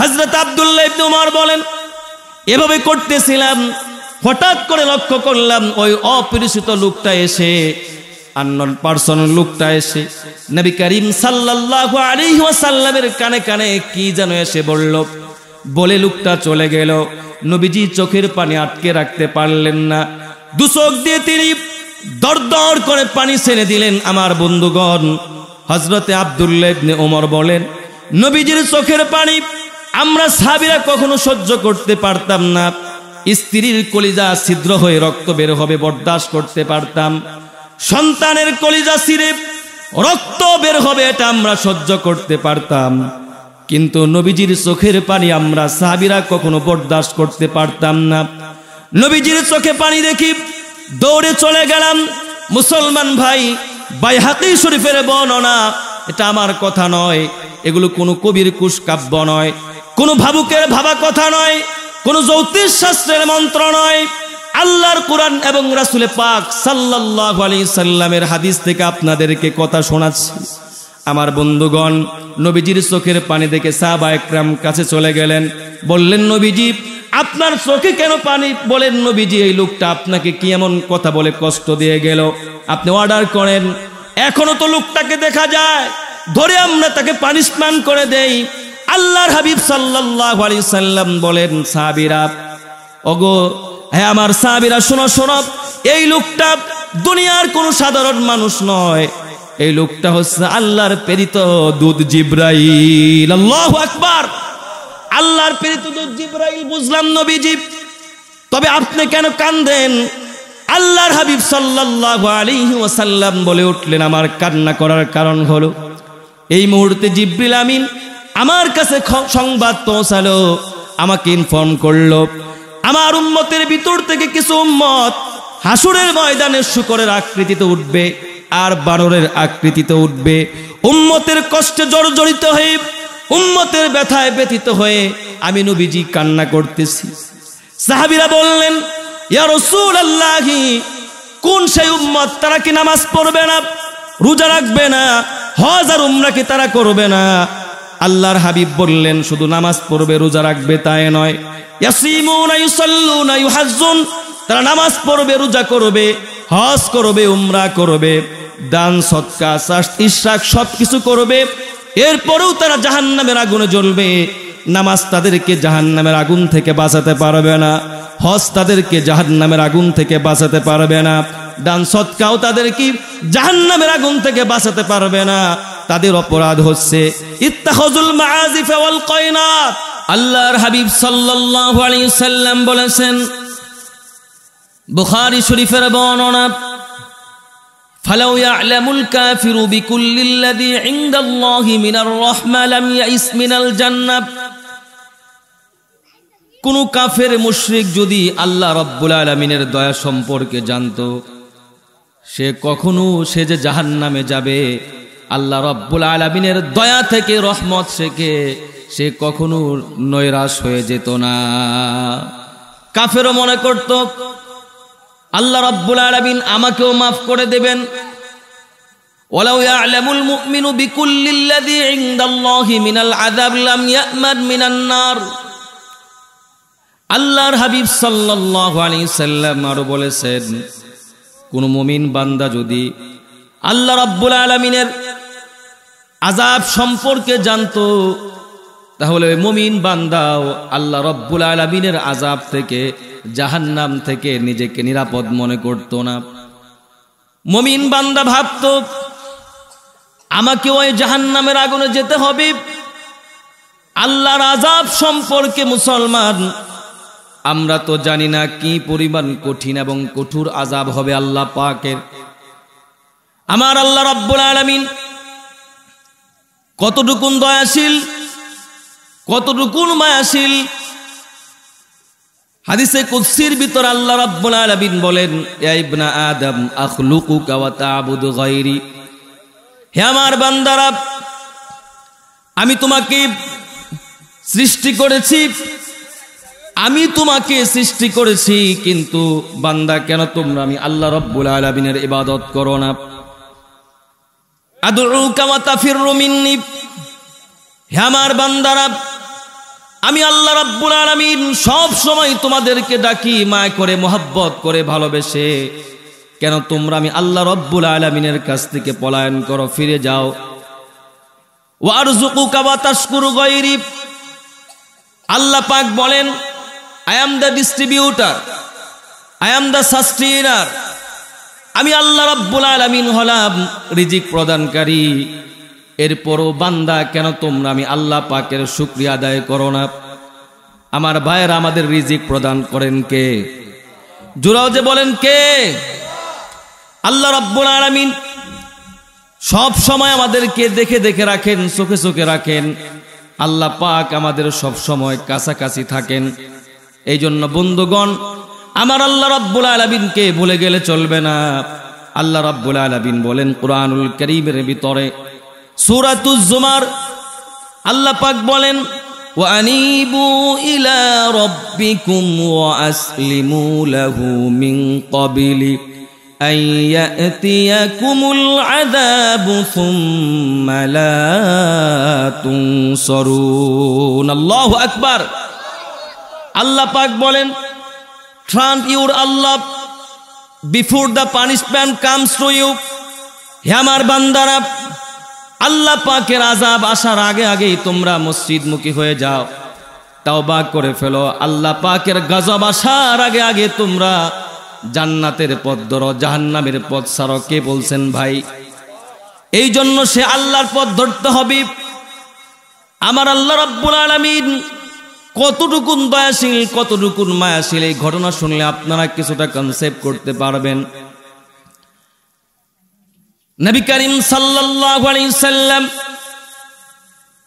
হযরত আব্দুল্লাহ ইবনে উমর বলেন, এভাবে করতেছিলাম, হঠাৎ করে লক্ষ্য করলাম ওই অপরিচিত লোকটা এসে, আননোন পারসন লোকটা এসে নবী করিম সাল্লাল্লাহু আলাইহি ওয়াসাল্লামের কানে কানে কি যেন এসে বলল। বলে লোকটা চলে গেল। নবীজি চোখের পানি আটকে রাখতে পারলেন না, দু চোখ দিয়ে তিনি দরদর করে পানি ছেড়ে দিলেন। আমার বন্ধুগণ, হযরতে আব্দুল্লাহ ইবনে ওমর বলেন, নবীজির চোখের পানি আমরা সাহাবীরা কখনো সহ্য করতে পারতাম না। স্ত্রীর কলিজা ছিদ্র হয়ে রক্ত বের হবে বরদাস্ত করতে পারতাম, সন্তানের কলিজা ছিঁড়ে রক্ত বের হবে এটা আমরা সহ্য করতে পারতাম, কিন্তু নবীজির চোখের পানি আমরা সাহাবীরা কখনো বরদাস্ত করতে পারতাম না। নবীজির চোখে পানি দেখি দৌড়ে চলে গেলাম। মুসলমান ভাই, বাইহাকি শরীফের বর্ণনা, এটা আমার কথা নয়, এগুলো কোনো কবির কুশকাব্য নয়, কোনো ভাবুকের ভাবা কথা নয়, কোনো জ্যোতিষ শাস্ত্রের মন্ত্র নয়, আল্লাহর কোরআন এবং রাসূল পাক সাল্লাল্লাহু আলাইহি সাল্লামের হাদিস থেকে আপনাদেরকে কথা শোনাচ্ছি। আমার বন্ধুগণ, নবীজির চোখের পানি দেখে সাহাবায়ে কেরাম কাছে চলে গেলেন, বললেন, নবীজি আপনার চোখে কেন পানি? বলেন, নবীজি এই লোকটা আপনাকে কি এমন কথা বলে কষ্ট দিয়ে গেল? আপনি অর্ডার করেন, এখনো তো লোকটাকে দেখা যায়, ধরে আমরা তাকে পানিশমেন্ট করে দেই। আল্লাহর হাবিব সাল্লাল্লাহু আলাইহি সাল্লাম বলেন, সাহাবীরা, ওগো হ্যাঁ আমার সাহাবীরা, শোনো শোনো, এই লোকটা দুনিয়ার কোনো সাধারণ মানুষ নয়, এই লোকটা হচ্ছে আল্লাহর প্রেরিত দূত জিবরাইল। আল্লাহু আকবার, আল্লাহর প্রেরিত দূত জিবরাইল। বুঝলাম নবীজি, তবে আপনি কেন কাঁদেন? আল্লাহর হাবিব সাল্লাল্লাহু আলাইহি ওয়াসাল্লাম বলে উঠলেন, আমার কান্না করার কারণ হলো এই মুহূর্তে জিবরিল আমিন আমার কাছে সংবাদ পৌঁছালো, আমাকে ইনফর্ম করলো, আমার উম্মতের ভিতর থেকে কিছু উম্মত হাসুরের ময়দানে শূকরের আকৃতিতে উঠবে আর বানরের আকৃতিতে উঠবে। উম্মতের কষ্টে জর্জরিত হয়ে, উম্মতের ব্যথায় ব্যথিত হয়ে আমি নবীজি কান্না করতেছি। সাহাবীরা বললেন, ইয়া রাসূলুল্লাহ, কোন সেই উম্মত? তারা কি নামাজ পড়বে না, রোজা রাখবে না, হজ আর উমরা কি তারা করবে না? আল্লাহর হাবিব বললেন, শুধু নামাজ পড়বে রোজা রাখবে তাই নয়, ইয়াসিমুনা ইউসাল্লুনা ইউহাজ্জুন, তারা নামাজ পড়বে, রোজা করবে, হজ করবে, উমরা করবে, দান সদকা ইশরাক সবকিছু করবে, এরপরেও তারা জাহান্নামের আগুনে জ্বলবে। নামাজ তাদেরকে জাহান্নামের আগুন থেকে বাঁচাতে পারবে না, হজ তাদেরকে জাহান্নামের আগুন থেকে বাঁচাতে পারবে না, দান সদকাও তাদেরকে জাহান্নামের আগুন থেকে বাঁচাতে পারবে না। তাদের অপরাধ হচ্ছে ইত্তাখাযুল মাআজিফ ওয়াল কায়নাত। আল্লাহর হাবিব সাল্লাল্লাহু আলাইহি সাল্লাম বলেছেন, বুখারী শরীফের বর্ণনা, ফালাউ ইয়ালামুল কাফিরু বিকুল্লিল্লাযী ইনদাল্লাহি মিনার রাহমা লাম ইয়াইস মিনাল জান্নাহ। কোন কাফের মুশরিক যদি আল্লাহ রাব্বুল আলামিনের দয়া সম্পর্কে জানতো, সে কখনো সে যে জাহান্নামে যাবে, আল্লাহ রাব্বুল আলামিনের দয়া থেকে, রহমত থেকে সে কখনো নৈরাশ হয়ে যেত না। কাফেরও মনে করত আল্লাহ রাব্বুল আলামিন আমাকেও মাফ করে দেবেন। ওয়ালাউ ইয়ালামুল মুমিনু বিকুল্লিল্লাযী ইনদাল্লাহি মিনাল আযাব লাম ইয়ামান মিনান নার। আল্লাহর হাবিব সাল্লাল্লাহু আলাইহি সাল্লাম আরো বলেছেন, কোন মুমিন বান্দা যদি আল্লাহ রাব্বুল আলামিনের আযাব সম্পর্কে জানতো, তাহলে মুমিন বান্দাও আল্লাহ রাব্বুল আলামিনের আযাব থেকে, জাহান্নাম থেকে নিজেকে নিরাপদ মনে করত না। মুমিন বান্দা ভাবতো আমাকে ওই জাহান্নামের আগুনে যেতে হবে। আল্লাহর আযাব সম্পর্কে মুসলমান আমরা তো জানি না কি পরিমাণ কঠিন এবং কঠোর আযাব হবে আল্লাহ পাকের। আমার আল্লাহ রাব্বুল আলামিন কতটুকুন দয়াশীল, কতটুকুন মায়াশীল। হাদিসে কুদসির ভিতর আল্লাহ রাব্বুল আলামিন বলেন, ইয়া ইবনা আদম আখলুকুকা ওয়া তা'বুদু গায়রি। হে আমার বান্দারা, আমি তোমাকে সৃষ্টি করেছি, আমি তোমাকে সৃষ্টি করেছি, কিন্তু বান্দা কেন তোমরা আমি আল্লাহ রাব্বুল আলামিনের ইবাদত করো না? আদউকা ওয়া তাফিরু মিন্নি। হে আমার বান্দারা, আমি আল্লাহ রাব্বুল আলামিন সব সময় তোমাদেরকে ডাকি মায়া করে, মোহাব্বত করে, ভালোবেসে। কেন তোমরা আমি আল্লাহ রাব্বুল আলামিনের কাছ থেকে পলায়ন করো, ফিরে যাও। ওয়ারযুকুকা ওয়া তাশকুরু গায়রি, আল্লাহ পাক বলেন I am the distributor, I am the sustainer. আমি আল্লাহ রাব্বুল আলামিন হলাম রিজিক প্রদানকারী। এরপরও বান্দা কেন তোমরা আমি আল্লাহ পাকের শুকরিয়া আদায় করো না? আমার ভাইয়েরা, আমাদের রিজিক প্রদান করেন কে? জোরাও যে বলেন কে? আল্লাহ রাব্বুল আলামিন সব সময় আমাদেরকে দেখে দেখে রাখেন, চোখে চোখে রাখেন। আল্লাহ পাক আমাদের সব সময় কাছাকাছি থাকেন। এই জন্য বন্ধুগণ, আমার আল্লাহ রাব্বুল আলামিনকে ভুলে গেলে চলবে না। আল্লাহ রাব্বুল আলামিন বলেন কুরআনুল কারীমের ভিতরে সূরাতুজ জুমার, আল্লাহ পাক বলেন ওয়া আনিবু ইলা রাব্বিকুম ওয়া আসলিমু লাহু মিন ক্বাবলি আন ইয়াতিয়াকুমুল আযাবু সুম্মা লা তুনসারুন। আল্লাহু আকবার। আল্লাহ পাক বলেন Turn your Allah before the punishment comes to you. হে আমার বান্দারা, আল্লাহ পাকের আযাব আসার আগে আগেই তোমরা মসজিদমুখী হয়ে যাও, তাওবা করে ফেলো। আল্লাহ পাকের গজব আসার আগে আগে তোমরা জান্নাতের পথ ধরো, জাহান্নামের পথ ছাড়ো। কে বলছেন ভাই? এই জন্য সে আল্লাহর পথ ধরতে হবে। আমার আল্লাহ রাব্বুল আলামিন কতটুকুন দয়াশীল, কতটুকুন মায়াশীল, এই ঘটনা শুনলে আপনারা কিছুটা কনসেপ্ট করতে পারবেন। নবী করিম সাল্লাল্লাহু আলাইহি সাল্লাম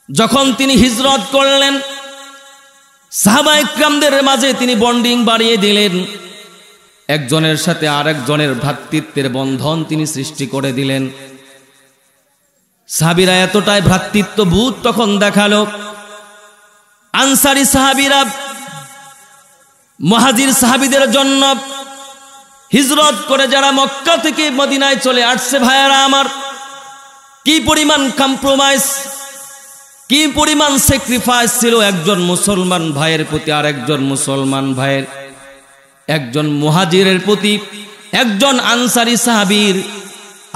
যখন তিনি হিজরত করলেন, সাহাবা ইকরামদের মাঝে তিনি বন্ডিং বাড়িয়ে দিলেন। একজনের সাথে আরেকজনের ভ্রাতৃত্বের বন্ধন তিনি সৃষ্টি করে দিলেন। সাহাবীরা এতটাই ভ্রাতৃত্ববোধ তখন দেখালো, আনসারী সাহাবীরা মুহাজির সাহাবীদের জন্য হিজরত করে যারা মক্কা থেকে মদিনায় চলে আসছে, ভাইয়েরা আমার, কি পরিমাণ কম্প্রোমাইজ, কি পরিমাণ স্যাক্রিফাইস ছিল একজন মুসলমান ভাইয়ের প্রতি আর একজন মুসলমান ভাইয়ের, একজন মুহাজিরের প্রতি একজন আনসারী সাহাবীর।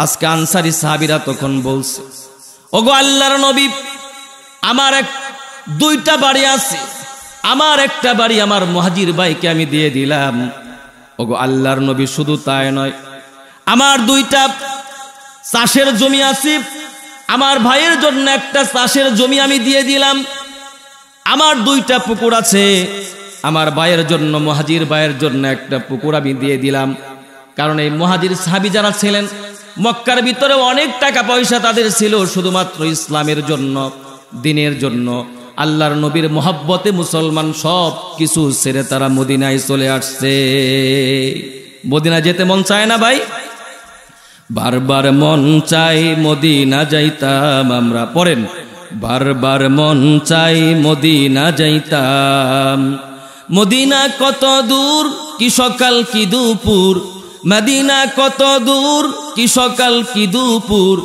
আজকে আনসারী সাহাবীরা তখন বলছে, ওগো আল্লাহর নবী, আমার দুইটা বাড়ি আছে, আমার একটা বাড়ি আমার মুহাজির ভাইকে আমি দিয়ে দিলাম। ওগো আল্লাহর নবী, শুধু তাই নয়, আমার দুইটা চাষের জমি আছে, আমার ভাইয়ের জন্য একটা চাষের জমি আমি দিয়ে দিলাম। আমার দুইটা পুকুর আছে, আমার ভাইয়ের জন্য, মুহাজির ভাইয়ের জন্য একটা পুকুর আমি দিয়ে দিলাম। কারণ এই মুহাজির সাহাবী যারা ছিলেন, মক্কার ভিতরে অনেক টাকা পয়সা তাদের ছিল, শুধুমাত্র ইসলামের জন্য, দ্বীনের জন্য, আল্লাহর নবীর মোহাব্বতে মুসলমান সব কিছু ছেড়ে তারা মদিনায় চলে আসছে। মদিনা যেতে মন চায় না ভাই? বারবার মন চাই মদিনা যাইতাম আমরা, পড়েন, বারবার মন চাই মদিনা যাইতাম। মদিনা কত দূর, কি সকাল কি দুপুর, মদিনা কত দূর, কি সকাল কি দুপুর,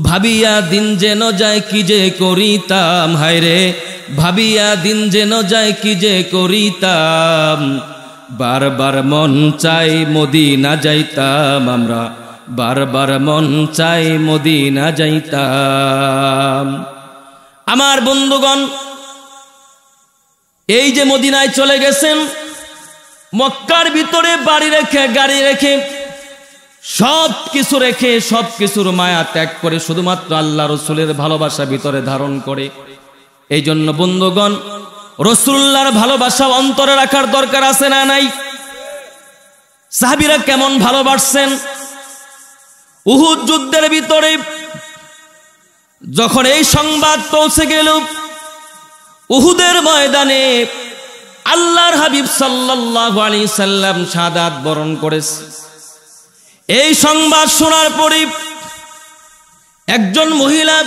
ভাবিয়া দিন যেন যায় কি যে করিতাম, হায়রে ভাবিয়া দিন যেন যায় কি যে করিতাম। বারবার মন চাই মদিনা যাইতাম আমরা, বারবার মন চাই মদিনা যাইতাম। আমার বন্ধুগণ, এই যে মদিনায় চলে গেছেন, মক্কার ভিতরে বাড়ি রেখে, গাড়ি রেখে, সব কিছু রেখে, সব কিছুর মায়া ত্যাগ করে, শুধুমাত্র আল্লাহ রসুলের ভালোবাসা ভিতরে ধারণ করে। এই জন্য বন্ধুগণ, রসুল্লাহর ভালোবাসা অন্তরে রাখার দরকার আছে না নাই? সাহাবীরা কেমন ভালোবাসছেন? উহুদ যুদ্ধের ভিতরে যখন এই সংবাদ পৌঁছে গেল, উহুদের ময়দানে আল্লাহর হাবিব সাল্লাল্লাহু আলাইহি সাল্লাম শাহাদাত বরণ করেছে। এই সংবাদ শোনার পরে একজন মহিলা,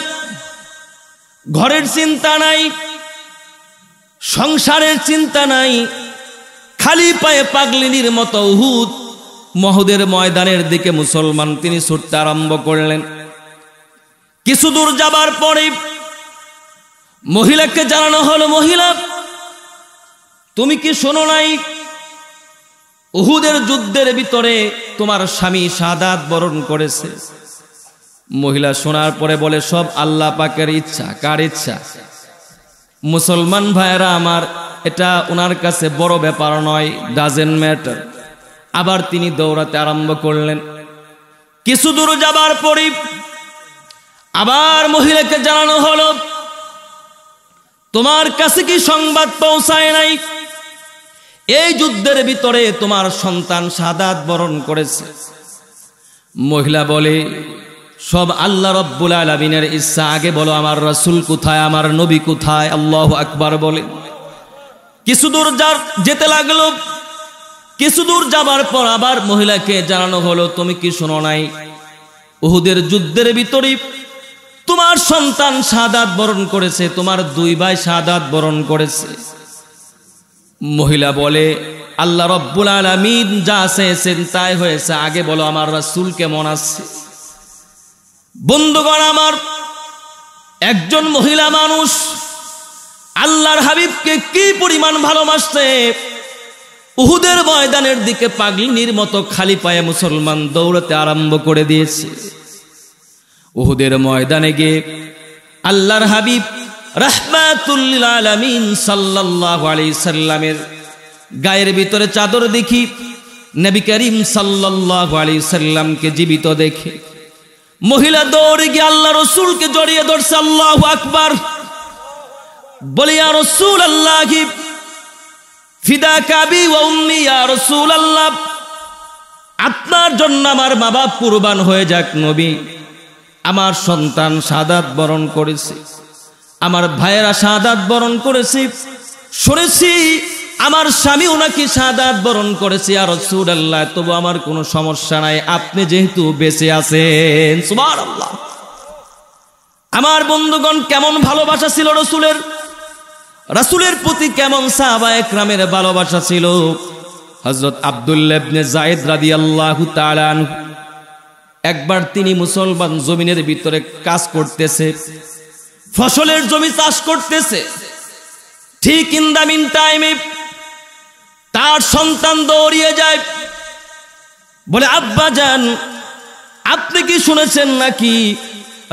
ঘরের চিন্তা নাই, সংসারের চিন্তা নাই, খালি পায়ে পাগলিনীর মতো উহুদের ময়দানের দিকে মুসলমান তিনি ছুটতে আরম্ভ করলেন। কিছু দূর যাবার পরে মহিলাকে জানানো হলো, মহিলা তুমি কি শোনো নাই উহুদের যুদ্ধের ভিতরে তোমার স্বামী শাহাদাত বরণ করেছে? মহিলা শোনার পরে বলে, সব আল্লাহ পাকের ইচ্ছা। কার ইচ্ছা? মুসলমান ভাইয়েরা আমার, এটা ওনার কাছে বড় ব্যাপার নয়, ডাজেন্ট ম্যাটার। আবার তিনি দৌড়াতে আরম্ভ করলেন। কিছু দূর যাবার পরই আবার মহিলাকে জানানো হলো, তোমার কাছে কি সংবাদ পৌঁছায় নাই? এই যুদ্ধের ভিতরে তোমার সন্তান শাহাদাত বরণ করেছে। মহিলা বলে, সব আল্লাহ রাব্বুল আলামিনের ইচ্ছা। আগে বলো আমার রাসূল কোথায়, আমার নবী কোথায়? আল্লাহু আকবার বলে। কিছু দূর যেতে লাগলো। কিছু দূর যাবার পর আবার মহিলাকে জানানো হলো, তুমি কি শোনো নাই উহুদের যুদ্ধের ভিতরে তোমার সন্তান শাহাদাত বরণ করেছে, তোমার 2 ভাই শাহাদাত বরণ করেছে। মহিলা বলে, আল্লাহ রাব্বুল আলামিন যা চেয়েছেন তাই হয়েছে। আগে বলো আমার রাসূল কেমন আছে? বন্ধুগণ আমার, একজন মহিলা মানুষ আল্লাহর হাবিবকে কি পরিমাণ ভালোবাসছে, উহুদের ময়দানের দিকে পাগলিনীর মতো খালি পায়ে মুসলমান দৌড়াতে আরম্ভ করে দিয়েছে। উহুদের ময়দানে গিয়ে আল্লাহর হাবিব রাহমাতুল লিল আলামিন সাল্লাল্লাহু আলাইহি সাল্লামের গায়ের ভিতরে চাদর দেখি, নবী করিম সাল্লাল্লাহু আলাইহি সাল্লামকে জীবিত দেখে মহিলা দৌড়ে গিয়ে আল্লাহ রাসূলকে জড়িয়ে ধরছে। আল্লাহু আকবার বলে, ইয়া রাসূলুল্লাহ ফিদাকা বি ওয়া উম্মি, ইয়া রাসূলুল্লাহ আপনার জন্য আমার মা বাপ কুরবান হয়ে যাক নবী। আমার সন্তান শাহাদাত বরণ করেছে, আমার ভাইয়েরা শাহাদাত বরণ করেছে, শুনেছি আমার স্বামীও নাকি শাহাদাত বরণ করেছে। ইয়া রাসূলুল্লাহ তবু আমার কোনো সমস্যা নাই, আপনি যেহেতু বেঁচে আছেন। সুবহানাল্লাহ। আমার বন্ধুগণ, কেমন ভালোবাসা ছিল রাসূলের, রাসূলের প্রতি কেমন সাহাবায়ে কেরামের ভালোবাসা ছিল। হযরত আব্দুল্লাহ ইবনে যায়েদ রাদিয়াল্লাহু তাআলা আনহু একবার তিনি মুসলমান জমিনের ভিতরে কাজ করতেছে, ফসলের জমি চাষ করতেছে। ঠিক ইন দা মিন টাইমে তার সন্তান দৌড়িয়ে যায়, বলে, আব্বা জান আপনি কি শুনেছেন নাকি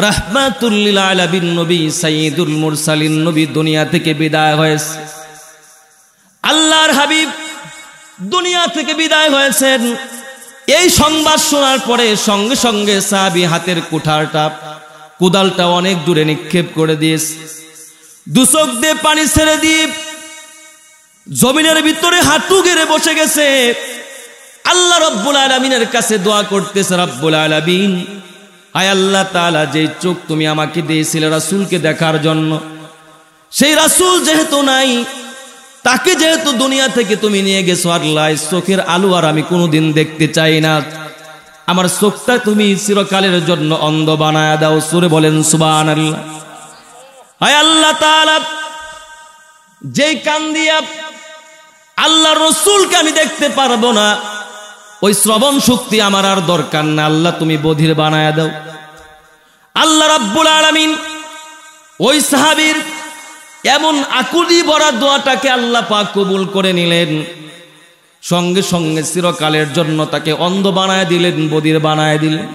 রাহমাতুল লিল আলামিন নবী সাইয়্যিদুল মুরসালিন নবী দুনিয়া থেকে বিদায় হয়েছে? আল্লাহর হাবিব দুনিয়া থেকে বিদায় হয়েছেন। এই সংবাদ শোনার পরে সঙ্গে সঙ্গে সাহাবী হাতের কোদালটা অনেক দূরে নিক্ষেপ করে দিয়েছে। দুচোখ দিয়ে পানি ছেড়ে দিয়ে জমিনের ভিতরে হাঁটু গেড়ে বসে গেছে। আল্লাহ রাব্বুল আলামিনের কাছে দোয়া করতেছে, রাব্বুল আলামিন আয় আল্লাহ তাআলা, যে চোখ তুমি আমাকে দিয়েছিলে রাসূলকে দেখার জন্য, সেই রাসূল যেহেতু নাই, তাকে যেহেতু দুনিয়া থেকে তুমি নিয়ে গেছো, আল্লাহ চোখের আলো আর আমি কোনোদিন দেখতে চাই না। আমার চোখটা তুমি চিরকালের জন্য অন্ধ বানায়া দাও। সুরে বলেন সুবহানাল্লাহ। আয় আল্লাহ তাআলা, যেই কান দিয়া আল্লাহর রাসূলকে আমি দেখতে পারবো না, ওই শ্রবণ শক্তি আমার আর দরকার না, আল্লাহ তুমি বধির বানায়া দাও। আল্লাহ রাব্বুল আলামিন ওই সাহাবীর এমন আকুলি ভরা দোয়াটাকে আল্লাহ পাক কবুল করে নিলেন। সঙ্গে সঙ্গে চিরকালের জন্য তাকে অন্ধ বানায় দিলেন, বধির বানায় দিলেন।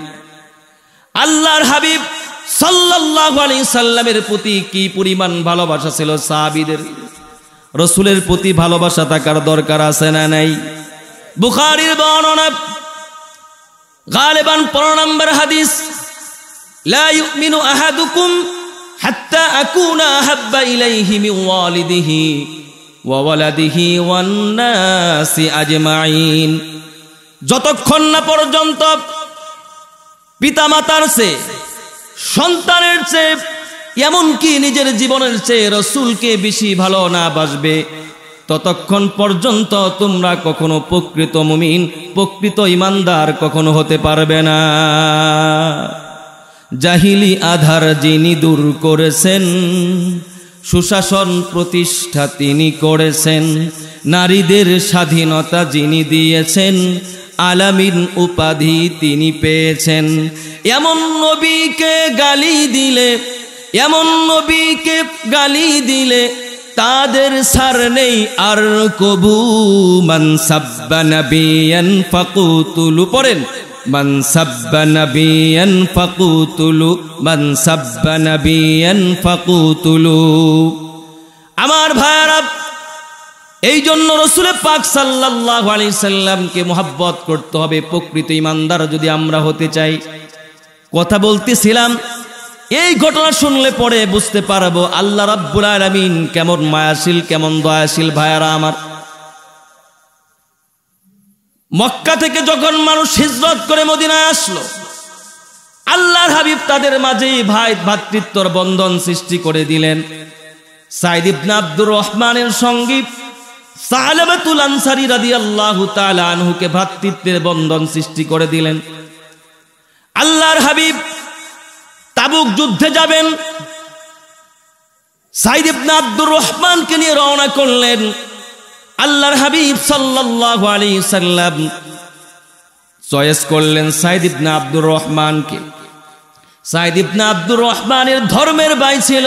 আল্লাহর হাবিব সাল্লাল্লাহু আলাইহি সাল্লামের প্রতি কি পরিমাণ ভালোবাসা ছিল সাহাবীদের। রাসূলের প্রতি ভালোবাসা থাকার দরকার আছে না নাই? বুখারীর বর্ণনা গালিবান 15 নম্বর হাদিস, লা ইউমিনু আহাদুকুম হাত্তা আকুনা আহাব্বা ইলাইহি মিন ওয়ালিদিহি ওয়া ওয়ালাদিহি ওয়ান নাসি আজমাইন। যতক্ষণ না পর্যন্ত পিতামাতার চেয়ে, সন্তানের চেয়ে, এমনকি নিজের জীবনের চেয়ে রাসূলকে বেশি ভালো না বাসবে, ততক্ষণ পর্যন্ত তোমরা কখনো প্রকৃত মুমিন, প্রকৃত ঈমানদার কখনো হতে পারবে না। জাহিলি আধার যিনি দূর করেছেন, সুশাসন প্রতিষ্ঠা তিনি করেছেন, নারীদের স্বাধীনতা যিনি দিয়েছেন, আলামিন উপাধি তিনি পেয়েছেন। এমন নবীকে গালি দিলে, এমন নবীকে গালি দিলে তাদের সার নেই আর কবু। মান সাব্বা নবিয়ান ফাকুতুলু, পড়েন মান সাব্বা নবিয়ান ফাকুতুলু, মান সাব্বা নবিয়ান ফাকুতুলু। আমার ভাইরা, এই জন্য রাসূল পাক সাল্লাল্লাহু আলাইহি সাল্লামকে মুহাব্বত করতে হবে প্রকৃত ঈমানদার যদি আমরা হতে চাই। কথা বলতেছিলাম, এই ঘটনা শুনলে পরে বুঝতে পারবো আল্লাহ রাব্বুল আলামিন কেমন মায়াশীল, কেমন দয়াশীল। ভাইয়ারা আমার, মক্কা থেকে যখন মানুষ হিজরত করে মদিনায় আসলো, আল্লাহর হাবিব তাদের মাঝে ভাই ভ্রাতৃত্বর বন্ধন সৃষ্টি করে দিলেন। সাইদ ইবনে আব্দুর রহমানের সঙ্গী সালাবাতুল আনসারী রাদিয়াল্লাহু তাআলা আনহুকে ভ্রাতৃত্বের বন্ধন সৃষ্টি করে দিলেন। আল্লাহর হাবিব তাবুক যুদ্ধে যাবেন, সাইদ ইবনে আব্দুর রহমানকে নিয়ে রওনা করলেন। আল্লাহর হাবিব সাল্লাল্লাহু আলাইহি সাল্লাম চয়েস করলেন সাইদ ইবনে আব্দুর রহমানকে। সাইদ ইবনে আব্দুর রহমানের ধর্মের ভাই ছিল,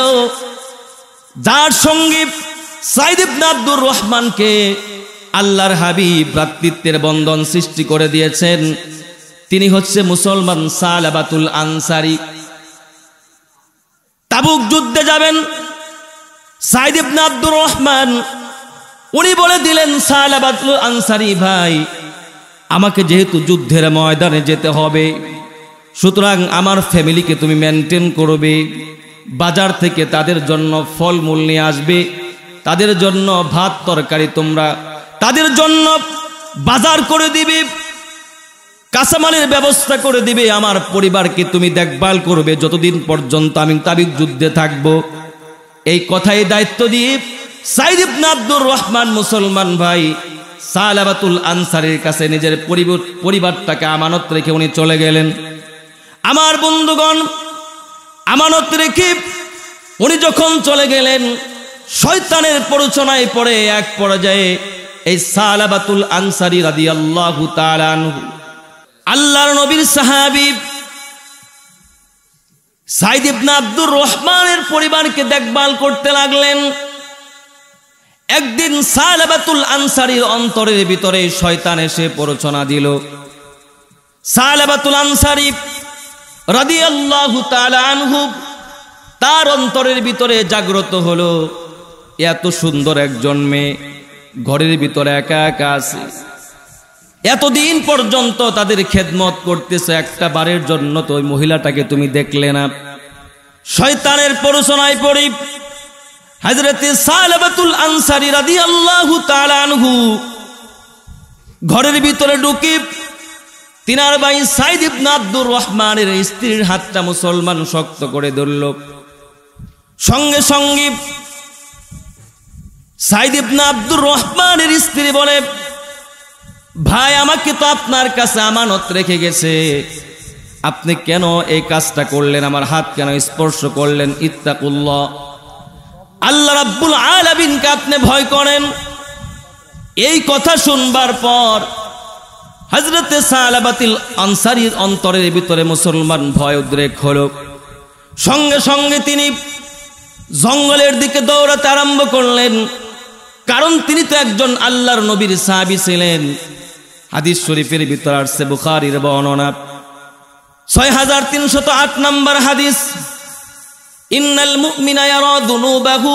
যার সঙ্গে সাইদ ইবনে আব্দুর রহমানকে আল্লাহর হাবিব ভ্রাতৃত্বের বন্ধন সৃষ্টি করে দিয়েছেন। তিনি হচ্ছে মুসলমান সালাবাতুল আনসারী। তাবুক যুদ্ধে যাবেন সাইদ ইবনে আব্দুর রহমান, উনি বলে দিলেন সালাবাতুল আনসারী ভাই, আমাকে যেহেতু যুদ্ধের ময়দানে যেতে হবে, সুতরাং আমার ফ্যামিলিকে তুমি মেনটেন করবে। বাজার থেকে তাদের জন্য ফলমূল নিয়ে আসবে, তাদের জন্য ভাত তরকারি তোমরা তাদের জন্য বাজার করে দিবে, কাঁচামালের ব্যবস্থা করে দিবে। আমার পরিবারকে তুমি দেখভাল করবে যতদিন পর্যন্ত আমি তাবুক যুদ্ধে থাকব। এই কথাই দায়িত্ব দিয়ে সাইদ ইবনে আব্দুর রহমান মুসলমান ভাই সালাবাতুল আনসারীর কাছে নিজের পরিবারটাকে আমানত রেখে উনি চলে গেলেন। আমার বন্ধুগণ, আমানত রেখে উনি যখন চলে গেলেন, শয়তানের প্ররোচনায় পড়ে এক পর্যায়ে এই সালাবাতুল আনসারী রাদিয়াল্লাহু তাআলা আনহু আল্লাহর নবীর সাহাবী সাইদ ইবনে আব্দুর রহমানের পরিবারকে দেখভাল করতে লাগলেন। একদিন সালাবাতুল আনসারীর অন্তরের ভিতরে শয়তান এসে প্ররোচনা দিল। সালাবাতুল আনসারী রাদিয়াল্লাহু তাআলা আনহু তার অন্তরের ভিতরে জাগ্রত হলো, এত সুন্দর একজন মেয়ে ঘরের ভিতরে একা একা আছে, এতদিন পর্যন্ত তাদের খেদমত করতেছে, একটা বারের জন্য তো ওই মহিলাটাকে তুমি দেখলে না। শয়তানের প্ররোচনায় পড়ে হযরতে সালাবাতুল আনসারী রাদিয়াল্লাহু তাআলা আনহু ঘরের ভিতরে ঢুকে তিনার ভাই সাইদ ইবনে আব্দুর রহমানের স্ত্রীর হাতটা মুসলমান শক্ত করে ধরল। সঙ্গে সঙ্গে সাইদ ইবনে আব্দুর রহমানের স্ত্রী বলে, ভাই আমাকে তো আপনার কাছে আমানত রেখে গেছে, আপনি কেন এই কাজটা করলেন, আমার হাত কেন স্পর্শ করলেন? ইত্তাকুল্লাহ, আল্লাহ রাব্বুল আলামিনকে আপনি ভয় করেন। এই কথা শুনবার পর হযরতে সালাবাতুল আনসারীর অন্তরের ভিতরে মুসলমান ভয় উদ্রেক হলো। সঙ্গে সঙ্গে তিনি জঙ্গলের দিকে দৌড়াতে আরম্ভ করলেন, কারণ তিনি তো একজন আল্লাহর নবীর সাহাবী ছিলেন। হাদিস শরীফের ভিতরে আসছে, বুখারীর বর্ণনা 6308 নম্বর হাদিস, ইন্নাল মুমিনা ইয়ারা যুনুবাহু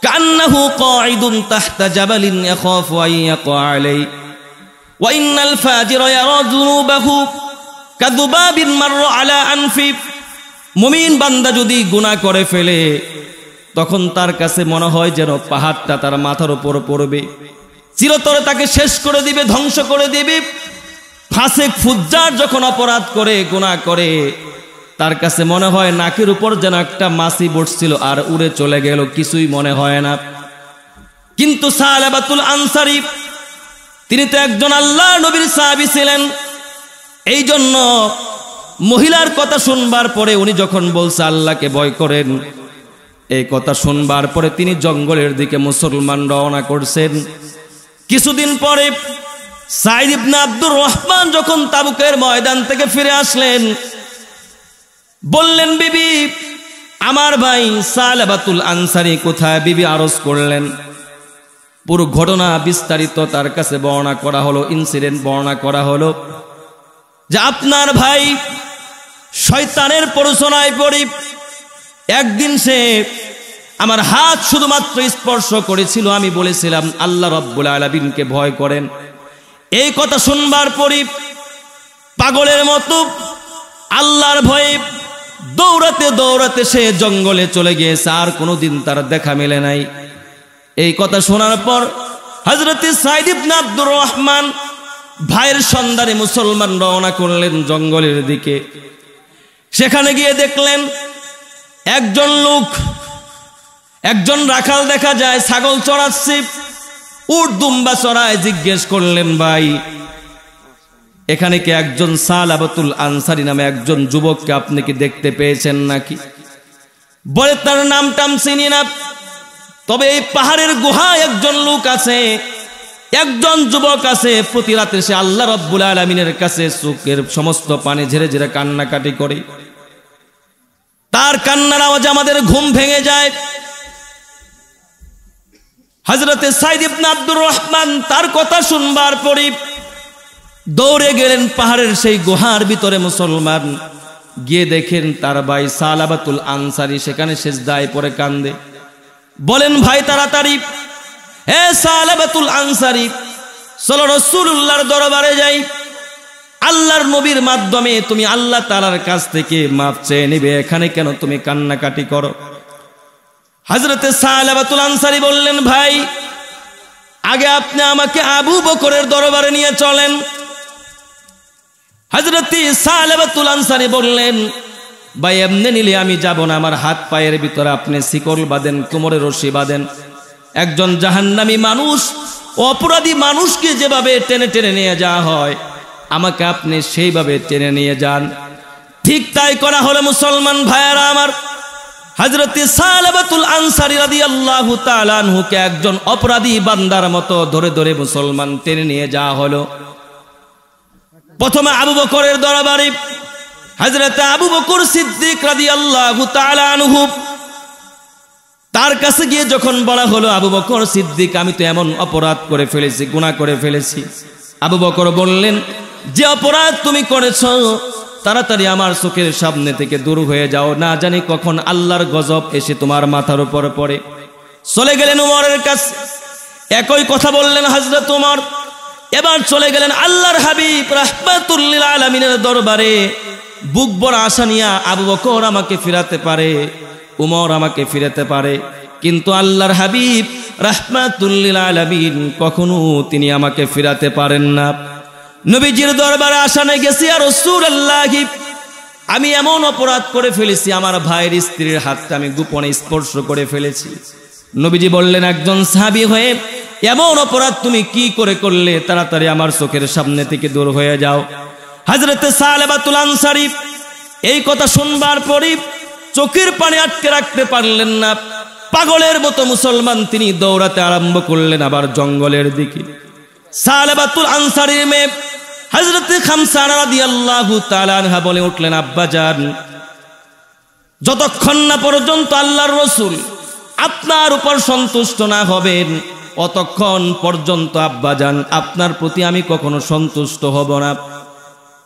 কান্নাহু কাঈদুন তাহতা জাবালিন ইয়াখাফু আন ইয়াকা আলাইহি ওয়া ইন্নাল ফাজিরা ইয়ারা যুনুবাহু কাযুবাবিন মাররা আলা আনফি। মুমিন বান্দা যদি গুনাহ করে ফেলে তখন তার কাছে মনে হয় যেন পাহাড়টা তার মাথার উপর পড়বে, চিরতরে তাকে শেষ করে দিবে, ধ্বংস করে দিবে। ফাসিক ফুজ্জার যখন অপরাধ করে, গুনাহ করে, তার কাছে মনে হয় নাকের উপর যেন একটা মাছি বসছিল আর উড়ে চলে গেল, কিছুই মনে হয় না। কিন্তু সালাবাতুল আনসারী তিনি তো একজন আল্লাহর নবীর সাহাবী ছিলেন। এই জন্য মহিলার কথা শুনবার পরে উনি যখন বলছে আল্লাহকে ভয় করেন, এই কথা শুনবার পরে তিনি জঙ্গলের দিকে মুসলমান রওনা করছেন। কিছুদিন পরে সাইদ ইবনে আব্দুর রহমান যখন তাবুকের ময়দান থেকে ফিরে আসলেন, বললেন, বিবি আমার ভাই সালাবাতুল আনসারী কোথায় বিবি আরজ করলেন। পুরো ঘটনা বিস্তারিত তার কাছে বর্ণনা করা হলো, ইনসিডেন্ট বর্ণনা করা হলো যে আপনার ভাই শয়তানের প্ররোচনায় পড়ে একদিন সে আমার হাত শুধুমাত্র স্পর্শ করেছিল। আমি বলেছিলাম আল্লাহ রাব্বুল আলামিনকে ভয় করেন। এই কথা শুনবার পরে পাগলের মতো আল্লাহর ভয়ে দৌড়াতে দৌড়াতে সে জঙ্গলে চলে গিয়েছে, আর কোনোদিন তার দেখা মেলে নাই। এই কথা শোনার পর হযরত সাঈদ ইবনে আব্দুর রহমান ভাইয়ের সন্ধানে মুসলমান রওনা করলেন জঙ্গলের দিকে। সেখানে গিয়ে দেখলেন একজন লোক, একজন রাখাল দেখা যায় ছাগল চড়াচ্ছে, উট দুম্বা চড়ায়। জিজ্ঞেস করলেন ভাই এখানে কি একজন সালাবাতুল আনসারী নামে একজন যুবককে আপনি কি দেখতে পেয়েছেন নাকি? বলে তার নাম টাম চিনি না, তবে এই পাহাড়ের গুহায় একজন লোক আছে, একজন যুবক আছে, প্রতি রাতে সে আল্লাহ রাব্বুল আলামিনের কাছে চোখের সমস্ত পানি ঝেড়ে ঝেড়ে কান্নাকাটি করে। তার কান্নার আওয়াজে আমাদের ঘুম ভেঙে যায়। হযরতে সাঈদ ইবনে আব্দুর রহমান তার কথা শুনবার পরে দৌড়ে গেলেন পাহাড়ের সেই গুহার ভিতরে। মুসলমান গিয়ে দেখেন তার ভাই সালাবাতুল আনসারী সেখানে সিজদায় পড়ে কান্দে। বলেন ভাই তাড়াতাড়ি, হে সালাবাতুল আনসারী, চলো রাসূলুল্লাহর দরবারে যাই। আল্লাহর নবীর মাধ্যমে তুমি আল্লাহ তাআলার কাছ থেকে মাফ চেয়ে নেবে, এখানে কেন তুমি কান্নাকাটি করো? হযরতে সালাবাতুল আনসারী বললেন ভাই আগে আপনি আমাকে আবু বকরের দরবারে নিয়ে চলেন। হযরতে সালাবাতুল আনসারী বললেন ভাই এমনি নিলে আমি যাব না, আমার হাত পায়ের ভিতরে আপনি শিকল বাঁধেন, কোমরে রশি বাঁধেন। একজন জাহান্নামী মানুষ, অপরাধী মানুষকে যেভাবে টেনে টেনে নিয়ে যাওয়া হয় আমাকে আপনি সেইভাবে টেনে নিয়ে যান। ঠিক তাই করা হলো মুসলমান ভাইয়েরা আমার। হযরতে সালাবাতুল আনসারী রাদিয়াল্লাহু তাআলা আনহুকে একজন অপরাধী বান্দার মতো ধরে ধরে মুসলমান টেনে নিয়ে যাওয়া হলো। প্রথমে আবু বকরের দরবারে হযরতে আবু বকর সিদ্দিক রাদিয়াল্লাহু তাআলা আনহু, তার কাছে গিয়ে যখন বলা হলো আবু বকর সিদ্দিক আমি তো এমন অপরাধ করে ফেলেছি, গুনাহ করে ফেলেছি। আবু বকর বললেন যে অপরাধ তুমি করেছো তাড়াতাড়ি আমার চোখের সামনে থেকে দূর হয়ে যাও, না জানি কখন আল্লাহর গজব এসে তোমার মাথার উপর পড়ে। চলে গেলেন উমরের কাছে, একই কথা বললেন হযরত উমর। এবার চলে গেলেন আল্লাহর হাবিব রাহমাতুল লিল আলামিনের দরবারে। বুক ভরা আশা নিয়া আবু বকর আমাকে ফিরাতে পারে, উমর আমাকে ফিরাতে পারে, কিন্তু আল্লাহর হাবিব রাহমাতুল লিল আলামিন কখনো তিনি আমাকে ফিরাতে পারেন না। নবীজির দরবারে আশা নিয়ে গেছি, আর রাসূলুল্লাহ আমি এমন অপরাধ করে ফেলেছি, আমার ভাইয়ের স্ত্রীর হাতটা আমি গোপনে স্পর্শ করে ফেলেছি। নবীজি বললেন একজন সাহাবী হয়ে এমন অপরাধ তুমি কি করে করলে, তাড়াতাড়ি আমার চোখের সামনে থেকে দূর হয়ে যাও। হযরতে সালাবাতুল আনসারী এই কথা শুনবার পরে চোখের পানি আটকে রাখতে পারলেন না, পাগলের মতো মুসলমান তিনি দৌড়াতে আরম্ভ করলেন আবার জঙ্গলের দিকে। সালাবাতুল আনসারীর মেয়ে হযরতে খামসা রাদিয়াল্লাহু তাআলা আনহা বলে উঠলেন আব্বাজান যতক্ষণ না পর্যন্ত আল্লাহর রাসূল আপনার উপর সন্তুষ্ট না হবেন অতক্ষণ পর্যন্ত আব্বাজান আপনার প্রতি আমি কখনো সন্তুষ্ট হব না।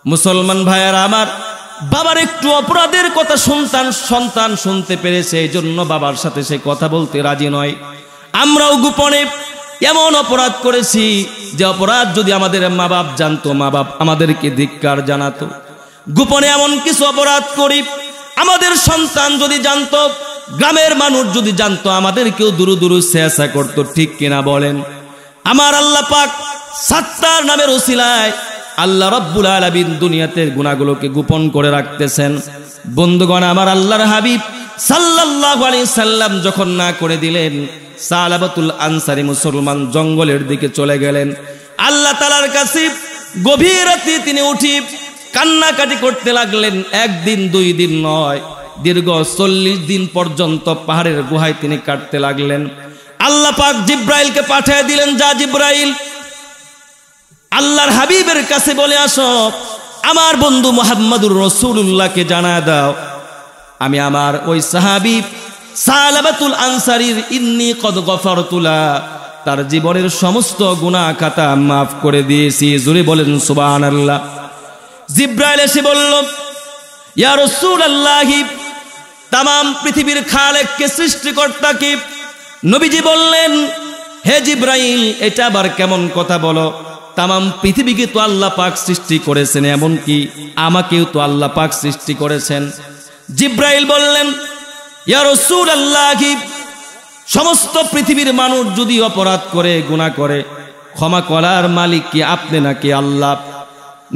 মুসলমান ভাইয়েরা আমার, বাবার একটু অপরাধের কথা সন্তান শুনতে পেরেছে, এই জন্য বাবার সাথে সে কথা বলতে রাজি নয়। আমরাও গোপনে এমন অপরাধ করেছি যে অপরাধ যদি আমাদের মা বাপ জানতো, মা বাপ আমাদেরকে ধিক্কার জানাতো। গোপনে এমন কিছু অপরাধ করি, আমাদের সন্তান যদি জানতো, গ্রামের মানুষ যদি জানতো, আমাদেরকেও দুরু দুরু চেষ্টা করতো। ঠিক কিনা বলেন? আমার আল্লাহ পাক সাত্তার নামের ওসিলায় আল্লাহ রাব্বুল আলামিন দুনিয়াতে গুনাহগুলোকে গোপন করে রাখতেছেন। বন্ধুগণ, আমার আল্লাহর হাবিব সাল্লাল্লাহু আলাইহি সাল্লাম যখন না করে দিলেন, সালাবাতুল আনসারী মুসলমান জঙ্গলের দিকে চলে গেলেন। আল্লাহ তাআলার কাছে গভীর রাতে তিনি উঠি কান্নাকাটি করতে লাগলেন। একদিন দুই দিন নয়, দীর্ঘ 40 দিন পর্যন্ত পাহাড়ের গুহায় তিনি কাটতে লাগলেন। আল্লাহ পাক জিব্রাইলকে পাঠিয়ে দিলেন, যা জিব্রাইল আল্লাহর হাবিবের কাছে বলে আসো, আমার বন্ধু মুহাম্মদুর রাসূলুল্লাহকে জানা দাও আমি আমার ওই সাহাবী সালাবাতুল আনসারীর ইন্নী কদ গফারতু লা, তার জীবনের সমস্ত গুনাহ খাতা মাফ করে দিয়েছি। জোরে বলেন সুবহানাল্লাহ। জিব্রাইল এসে বলল, ইয়া রাসূলুল্লাহ, তাম পৃথিবীর খালেককে, সৃষ্টিকর্তাকে। নবীজি বললেন, হে জিব্রাইল, এটা আবার কেমন কথা বলো? তাম পৃথিবীকে তো আল্লাহ পাক সৃষ্টি করেছেন, এমনকি আমাকেও তো আল্লাহ পাক সৃষ্টি করেছেন। জিব্রাইল বললেন, ইয়া রাসূলুল্লাহ, সমস্ত পৃথিবীর মানুষ যদি অপরাধ করে, গুনাহ করে, ক্ষমা করার মালিক কি আপনি নাকি আল্লাহ?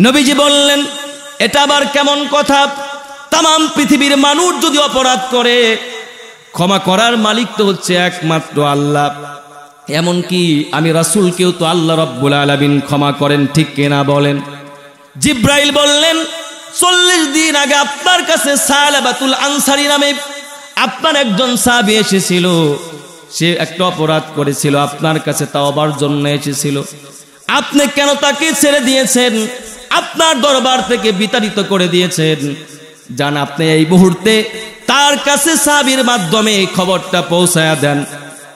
নবীজি বললেন, এটা আবার কেমন কথা? তাম পৃথিবীর মানুষ যদি অপরাধ করে, ক্ষমা করার মালিক তো হচ্ছে একমাত্র আল্লাহ, এমনকি আমি রাসূলকেও তো আল্লাহ রাব্বুল আলামিন ক্ষমা করেন, ঠিক কিনা বলেন? জিব্রাইল বললেন, 40 দিন আগে আপনার কাছে সালাবাতুল আনসারী নামে আপনার একজন সাহাবী এসেছিল। সে একটা অপরাধ করেছিল, আপনার কাছে তাওবার জন্য এসেছিল। আপনি কেন তাকে ছেড়ে দিয়েছেন? আপনার দরবার থেকে বিতাড়িত করে দিয়েছেন। জান, আপনি এই মুহূর্তে তার কাছে সাহাবীর মাধ্যমে খবরটা পৌঁছায়া দেন,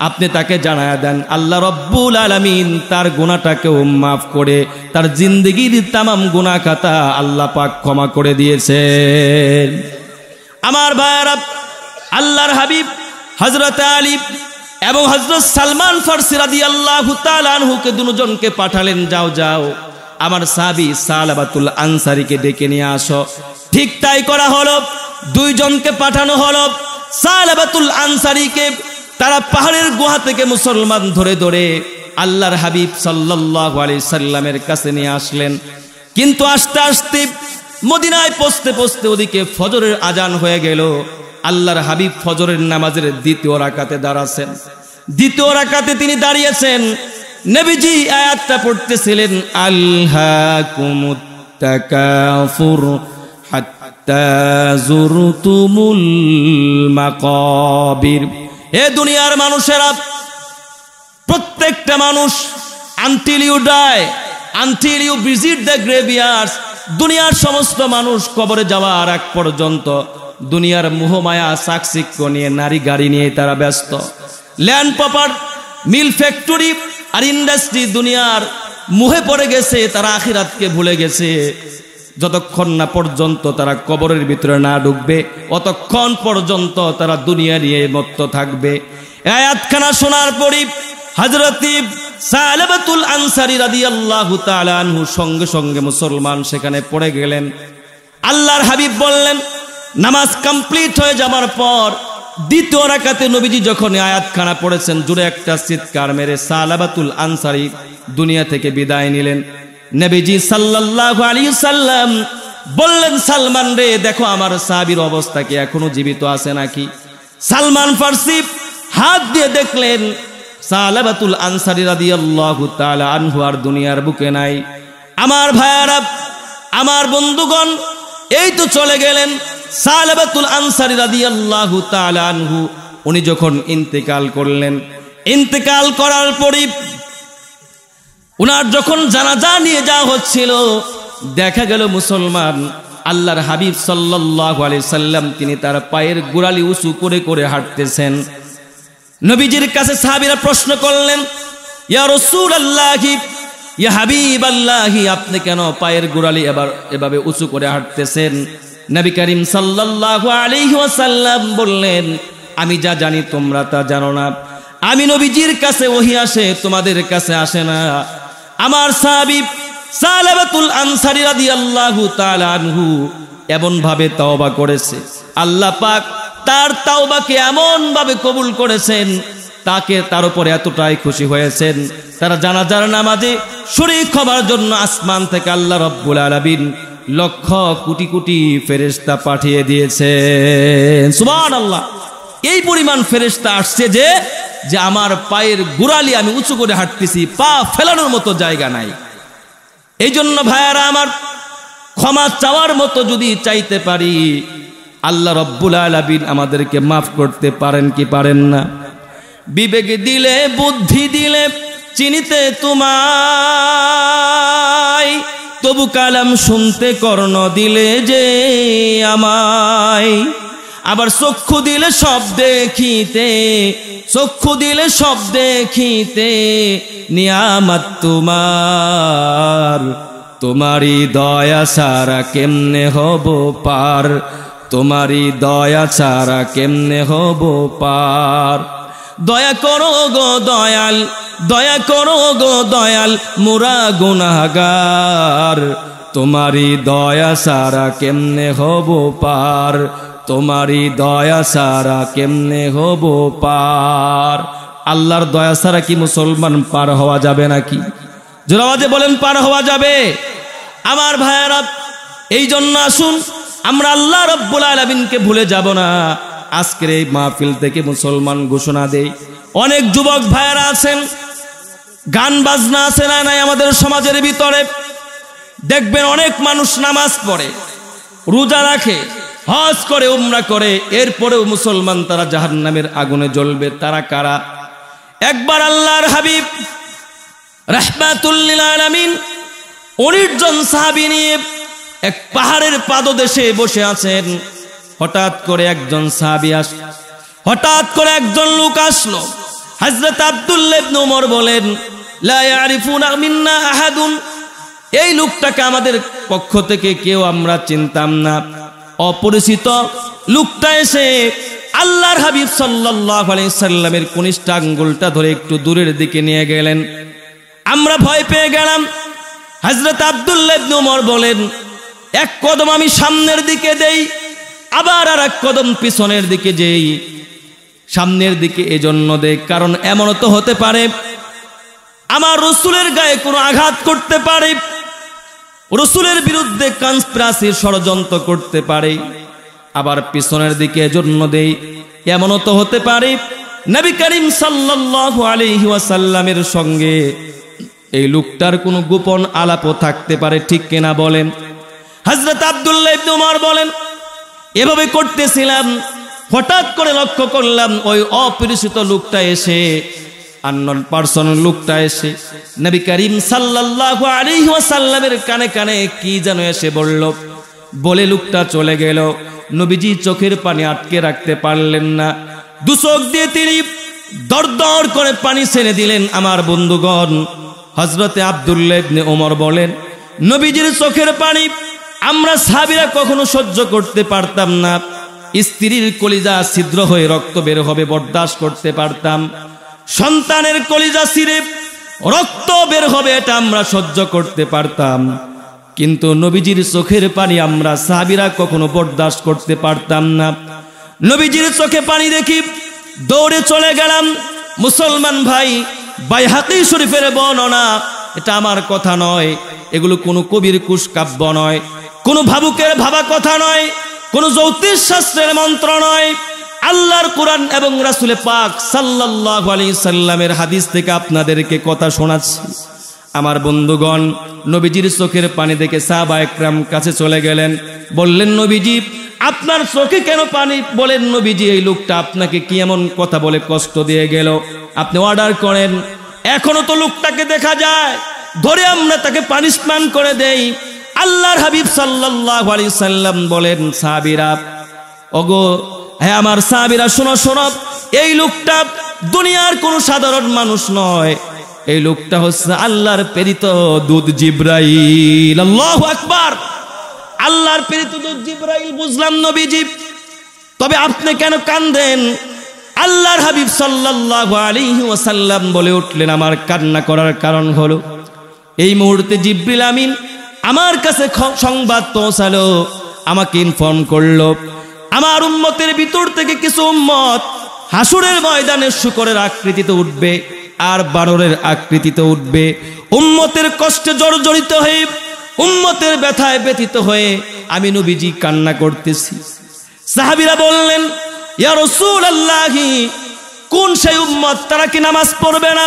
আপনি তাকে জানায়া দেন আল্লাহ রাব্বুল আলামিন তার গুনাহটাকেও মাফ করে তার জিন্দেগির তামাম গুনাহ খাতা আল্লাহ পাক ক্ষমা করে দিয়েছেন। আমার ভাইরা, আল্লাহর হাবিব হযরত আলী এবং হযরত সালমান ফারসি রাদিয়াল্লাহু তাআলা আনহুকে দুজনকে পাঠালেন, যাও যাও আমার সাহাবী সালাবাতুল আনসারীকে ডেকে নিয়ে আসো। ঠিক তাই করা হলো। দুইজনকে পাঠানো হলো। সালাবাতুল আনসারীকে তারা পাহাড়ের গুহা থেকে মুসলমান ধরে ধরে আল্লাহর হাবিব সাল্লাল্লাহু আলাইহি সাল্লামের কাছে নিয়ে আসলেন। কিন্তু আস্তে আস্তে মদিনায় পৌঁছতে পৌঁছতে ওদিকে ফজরের আজান হয়ে গেল। আল্লাহর হাবিব ফজরের নামাজের দ্বিতীয় রাকাতে দাঁড়াছেন। দ্বিতীয় রাকাতে তিনি দাঁড়িয়েছেন, নবীজি আয়াতটা পড়তেছিলেন, আলহাকুমুত তাকাফুর হাত্তা যুরতুমুল মাকাবির। এ দুনিয়ার মানুষেরা, প্রত্যেকটা মানুষ, until you die, until you visit the graveyards, দুনিয়ার সমস্ত মানুষ কবরে যাওয়ার আগ পর্যন্ত দুনিয়ার মোহমায়া চাকচিক্য নিয়ে, নারী গাড়ি নিয়ে তারা ব্যস্ত। ল্যান্ড প্রপার, মিল ফ্যাক্টরি আর ইন্ডাস্ট্রি দুনিয়ার মুহে পড়ে গেছে, তারা আখিরাতকে ভুলে গেছে। যতক্ষণ না পর্যন্ত তারা কবরের ভিতরে না ঢুকবে, অতক্ষণ পর্যন্ত তারা দুনিয়া নিয়ে মত্ত থাকবে। আয়াতখানা শোনার পরই হযরত সালাবাতুল আনসারী রাদিয়াল্লাহু তাআলা আনহু সঙ্গে সঙ্গে মুসলমান সেখানে পড়ে গেলেন। আল্লাহর হাবিব বললেন, নামাজ কমপ্লিট হয়ে যাবার পর দ্বিতীয় রাকাতে নবীজি যখন আয়াতখানা পড়েছেন, জুড়ে একটা চিৎকার মেরে সালাবাতুল আনসারী দুনিয়া থেকে বিদায় নিলেন। নবীজি সাল্লাল্লাহু আলাইহি সাল্লাম বললেন, সালমান রে, দেখো আমার সাহাবীর অবস্থা কি এখনো জীবিত আছে নাকি? সালমান ফারসি হাত দিয়ে দেখলেন সালাবাতুল আনসারী রাদিয়াল্লাহু তাআলা আনহু আর দুনিয়ার বুকে নাই। আমার ভাইয়ারা, আমার বন্ধুগণ, এই তো চলে গেলেন সালাবাতুল আনসারী রাদিয়াল্লাহু তাআলা আনহু। উনি যখন ইন্তেকাল করলেন, ইন্তেকাল করার পরই উনার যখন জানাজা নিয়ে যাওয়া হচ্ছিল, দেখা গেল মুসলমান আল্লাহর হাবিব সাল্লাল্লাহু আলাইহি সাল্লাম তিনি তার পায়ের গোড়ালি উঁচু করে করে হাঁটতেছেন। নবীজির কাছে সাহাবীরা প্রশ্ন করলেন, ইয়া রাসূলুল্লাহ, ইয়া হাবিবাল্লাহ, আপনি কেন পায়ের গোড়ালি এভাবে উঁচু করে হাঁটতেছেন? নবী করিম সাল্লাল্লাহু আলাইহি ওয়াসাল্লাম বললেন, আমি যা জানি তোমরা তা জানো না। আমি নবীজির কাছে ওহী আসে, তোমাদের কাছে আসে না। আমার সাহাবী সালাবাতুল আনসারী রাদিয়াল্লাহু তাআলা আনহু এমন ভাবে তওবা করেছে, আল্লাহ পাক তার তাওবাকে এমন ভাবে কবুল করেছেন, তাকে তার উপরে এতটাই খুশি হয়েছেন, তারা জানাজার নামাজে শরীক হবার জন্য আসমান থেকে আল্লাহ রাব্বুল আলামিন লক্ষ কোটি কোটি ফেরেশতা পাঠিয়ে দিয়েছেন। সুবহানাল্লাহ। এই পরিমাণ ফেরেশতা আসছে যে আমার পায়ের গোড়ালি আমি উঁচু করে হাঁটতেছি, পা ফেলানোর মতো জায়গা নাই। এই জন্য ভাইয়ারা আমার, ক্ষমা চাওয়ার মতো যদি চাইতে পারি, আল্লাহ রাব্বুল আলামিন আমাদেরকে মাফ করতে পারেন কি পারেন না? বিবেক দিলে, বুদ্ধি দিলে চিনিতে তোমায়, তবু কালাম শুনতে কর্ণ দিলে যে আমায়। আবার চক্ষু দিলে সব দেখিতে, চক্ষু দিলে সব দেখিতে নিয়ামত তোমার, তোমারই দয়া ছাড়া কেমনে হব পার, তোমারই দয়া ছাড়া কেমনে হব পার। দয়া করো গো দয়াল, দয়া করো গো দয়াল, মোরা গুনাহগার, তোমারই দয়া ছাড়া কেমনে হব পার, তোমারই দয়া ছাড়া কেমনে হব পার। আল্লাহর দয়া ছাড়া কি মুসলমান পার হওয়া যাবে নাকি? জোরে আওয়াজে বলেন পার হওয়া যাবে? আমার ভাইয়েরা, এই জন্য আসুন আমরা আল্লাহ রাব্বুল আলামিনকে ভুলে যাব না। আজকের এই মাহফিল থেকে মুসলমান ঘোষণা দেই, অনেক যুবক ভাইয়েরা আছেন, গান বাজনা আছে না নাই আমাদের সমাজের ভিতরে, দেখবেন অনেক মানুষ নামাজ পড়ে, রোজা রাখে, হজ করে, উমরা করে, এরপরেও মুসলমান তারা জাহান্নামের আগুনে জ্বলবে। তারা কারা? একবার আল্লাহর হাবিব রাহমাতুল লিল আলামিন 19 জন সাহাবী নিয়ে এক পাহাড়ের পাদদেশে বসে আছেন। হঠাৎ করে একজন সাহাবী হঠাৎ করে একজন লোক আসলো। হযরত আব্দুল্লাহ ইবনে ওমর বলেন, লা ইয়ারিফুনা মিন্না আহাদুন, এই লোকটাকে আমাদের পক্ষ থেকে কেউ আমরা চিনতাম না। অপরিচিত লোকটা এসে আল্লাহর হাবিব সাল্লাল্লাহু আলাইহি সাল্লামের কনিষ্ঠ আঙ্গুলটা ধরে একটু দূরের দিকে নিয়ে গেলেন। আমরা ভয় পেয়ে গেলাম। হযরত আব্দুল্লাহ ইবনে ওমর বলেন, এক কদম আমি সামনের দিকে দেই, আবার আর এক কদম পিছনের দিকে যেই। সামনের দিকে এজন্য দেই কারণ এমনও তো হতে পারে আমার রাসূলের গায়ে কোনো আঘাত করতে পারে, রাসূলের বিরুদ্ধে কনস্পিরাসির ষড়যন্ত্র করতে পারে। আবার পিছনের দিকে এজন্য দেই, এমনও তো হতে পারে নবী করিম সাল্লাল্লাহু আলাইহি ওয়াসাল্লামের সঙ্গে এই লোকটার কোনো গোপন আলাপও থাকতে পারে, ঠিক কিনা বলেন? হযরত আব্দুল্লাহ ইবনে ওমর বলেন, এভাবে করতেছিলাম, হঠাৎ করে লক্ষ্য করলাম ওই অপরিচিত লোকটা এসে, আননোন পারসন লোকটা এসে নবী করিম সাল্লাল্লাহু আলাইহি ওয়াসাল্লামের কানে কানে কি যেন এসে বলল, বলে লোকটা চলে গেল। নবীজি চোখের পানি আটকে রাখতে পারলেন না, দু চোখ দিয়ে তিনি দরদর করে পানি ছেড়ে দিলেন। আমার বন্ধুগণ, হযরতে আব্দুল্লাহ ইবনে ওমর বলেন, নবীজির চোখের পানি আমরা সাহাবীরা কখনো সহ্য করতে পারতাম না। স্ত্রীর কলিজা ছিদ্র হয়ে রক্ত বের হবে বরদাস্ত করতে পারতাম, সন্তানের কলিজা ছিঁড়ে রক্ত বের হবে এটা আমরা সহ্য করতে পারতাম, কিন্তু নবীজির চোখের পানি আমরা সাহাবীরা কখনো বরদাস্ত করতে পারতাম না। নবীজির চোখে পানি দেখি দৌড়ে চলে গেলাম। মুসলমান ভাই, বাইহাকি শরীফের বর্ণনা, এটা আমার কথা নয়, এগুলো কোনো কবির কুশকাব্য নয়, কোনো ভাবুকের ভাবা কথা নয়, কোনো জ্যোতিষ শাস্ত্রের মন্ত্র নয়, আল্লাহর কোরআন এবং রাসূল পাক সাল্লাল্লাহু আলাইহি সাল্লামের হাদিস থেকে আপনাদেরকে কথা শোনাচ্ছি। আমার বন্ধুগণ, নবীজির চোখের পানি দেখে সাহাবায়ে কেরাম কাছে চলে গেলেন, বললেন, নবীজি আপনার চোখে কেন পানি? বলেন, নবীজি এই লোকটা আপনাকে কি এমন কথা বলে কষ্ট দিয়ে গেল? আপনি অর্ডার করেন, এখনো তো লোকটাকে দেখা যায়, ধরে আমরা তাকে পানিশমেন্ট করে দেই। আল্লাহর হাবিব সাল্লাল্লাহু আলাইহি সাল্লাম বলেন, সাহাবীরা, ওগো হ্যাঁ আমার সাহাবীরা, শোনো শোনো, এই লোকটা দুনিয়ার কোনো সাধারণ মানুষ নয়, এই লোকটা হচ্ছে আল্লাহর প্রেরিত দূত জিবরাইল। আল্লাহু আকবার! আল্লাহর প্রেরিত দূত জিবরাইল। বুঝলাম নবীজি, তবে আপনি কেন কাঁদেন? আল্লাহর হাবিব সাল্লাল্লাহু আলাইহি ওয়াসাল্লাম বলে উঠলেন, আমার কান্না করার কারণ হলো এই মুহূর্তে জিবরিল আমিন আমার কাছে সংবাদ পৌঁছালো, আমাকে ইনফর্ম করলো আমার উম্মতের ভিতর থেকে কিছু উম্মত হাসুরের ময়দানে শূকরের আকৃতিতে উঠবে আর বানরের আকৃতিতে উঠবে। উম্মতের কষ্টে জর্জরিত হয়ে, উম্মতের ব্যথায় ব্যথিত হয়ে আমি নবীজি কান্না করতেছি। সাহাবীরা বললেন, ইয়া রাসূলুল্লাহ, কোন সেই উম্মত? তারা কি নামাজ পড়বে না,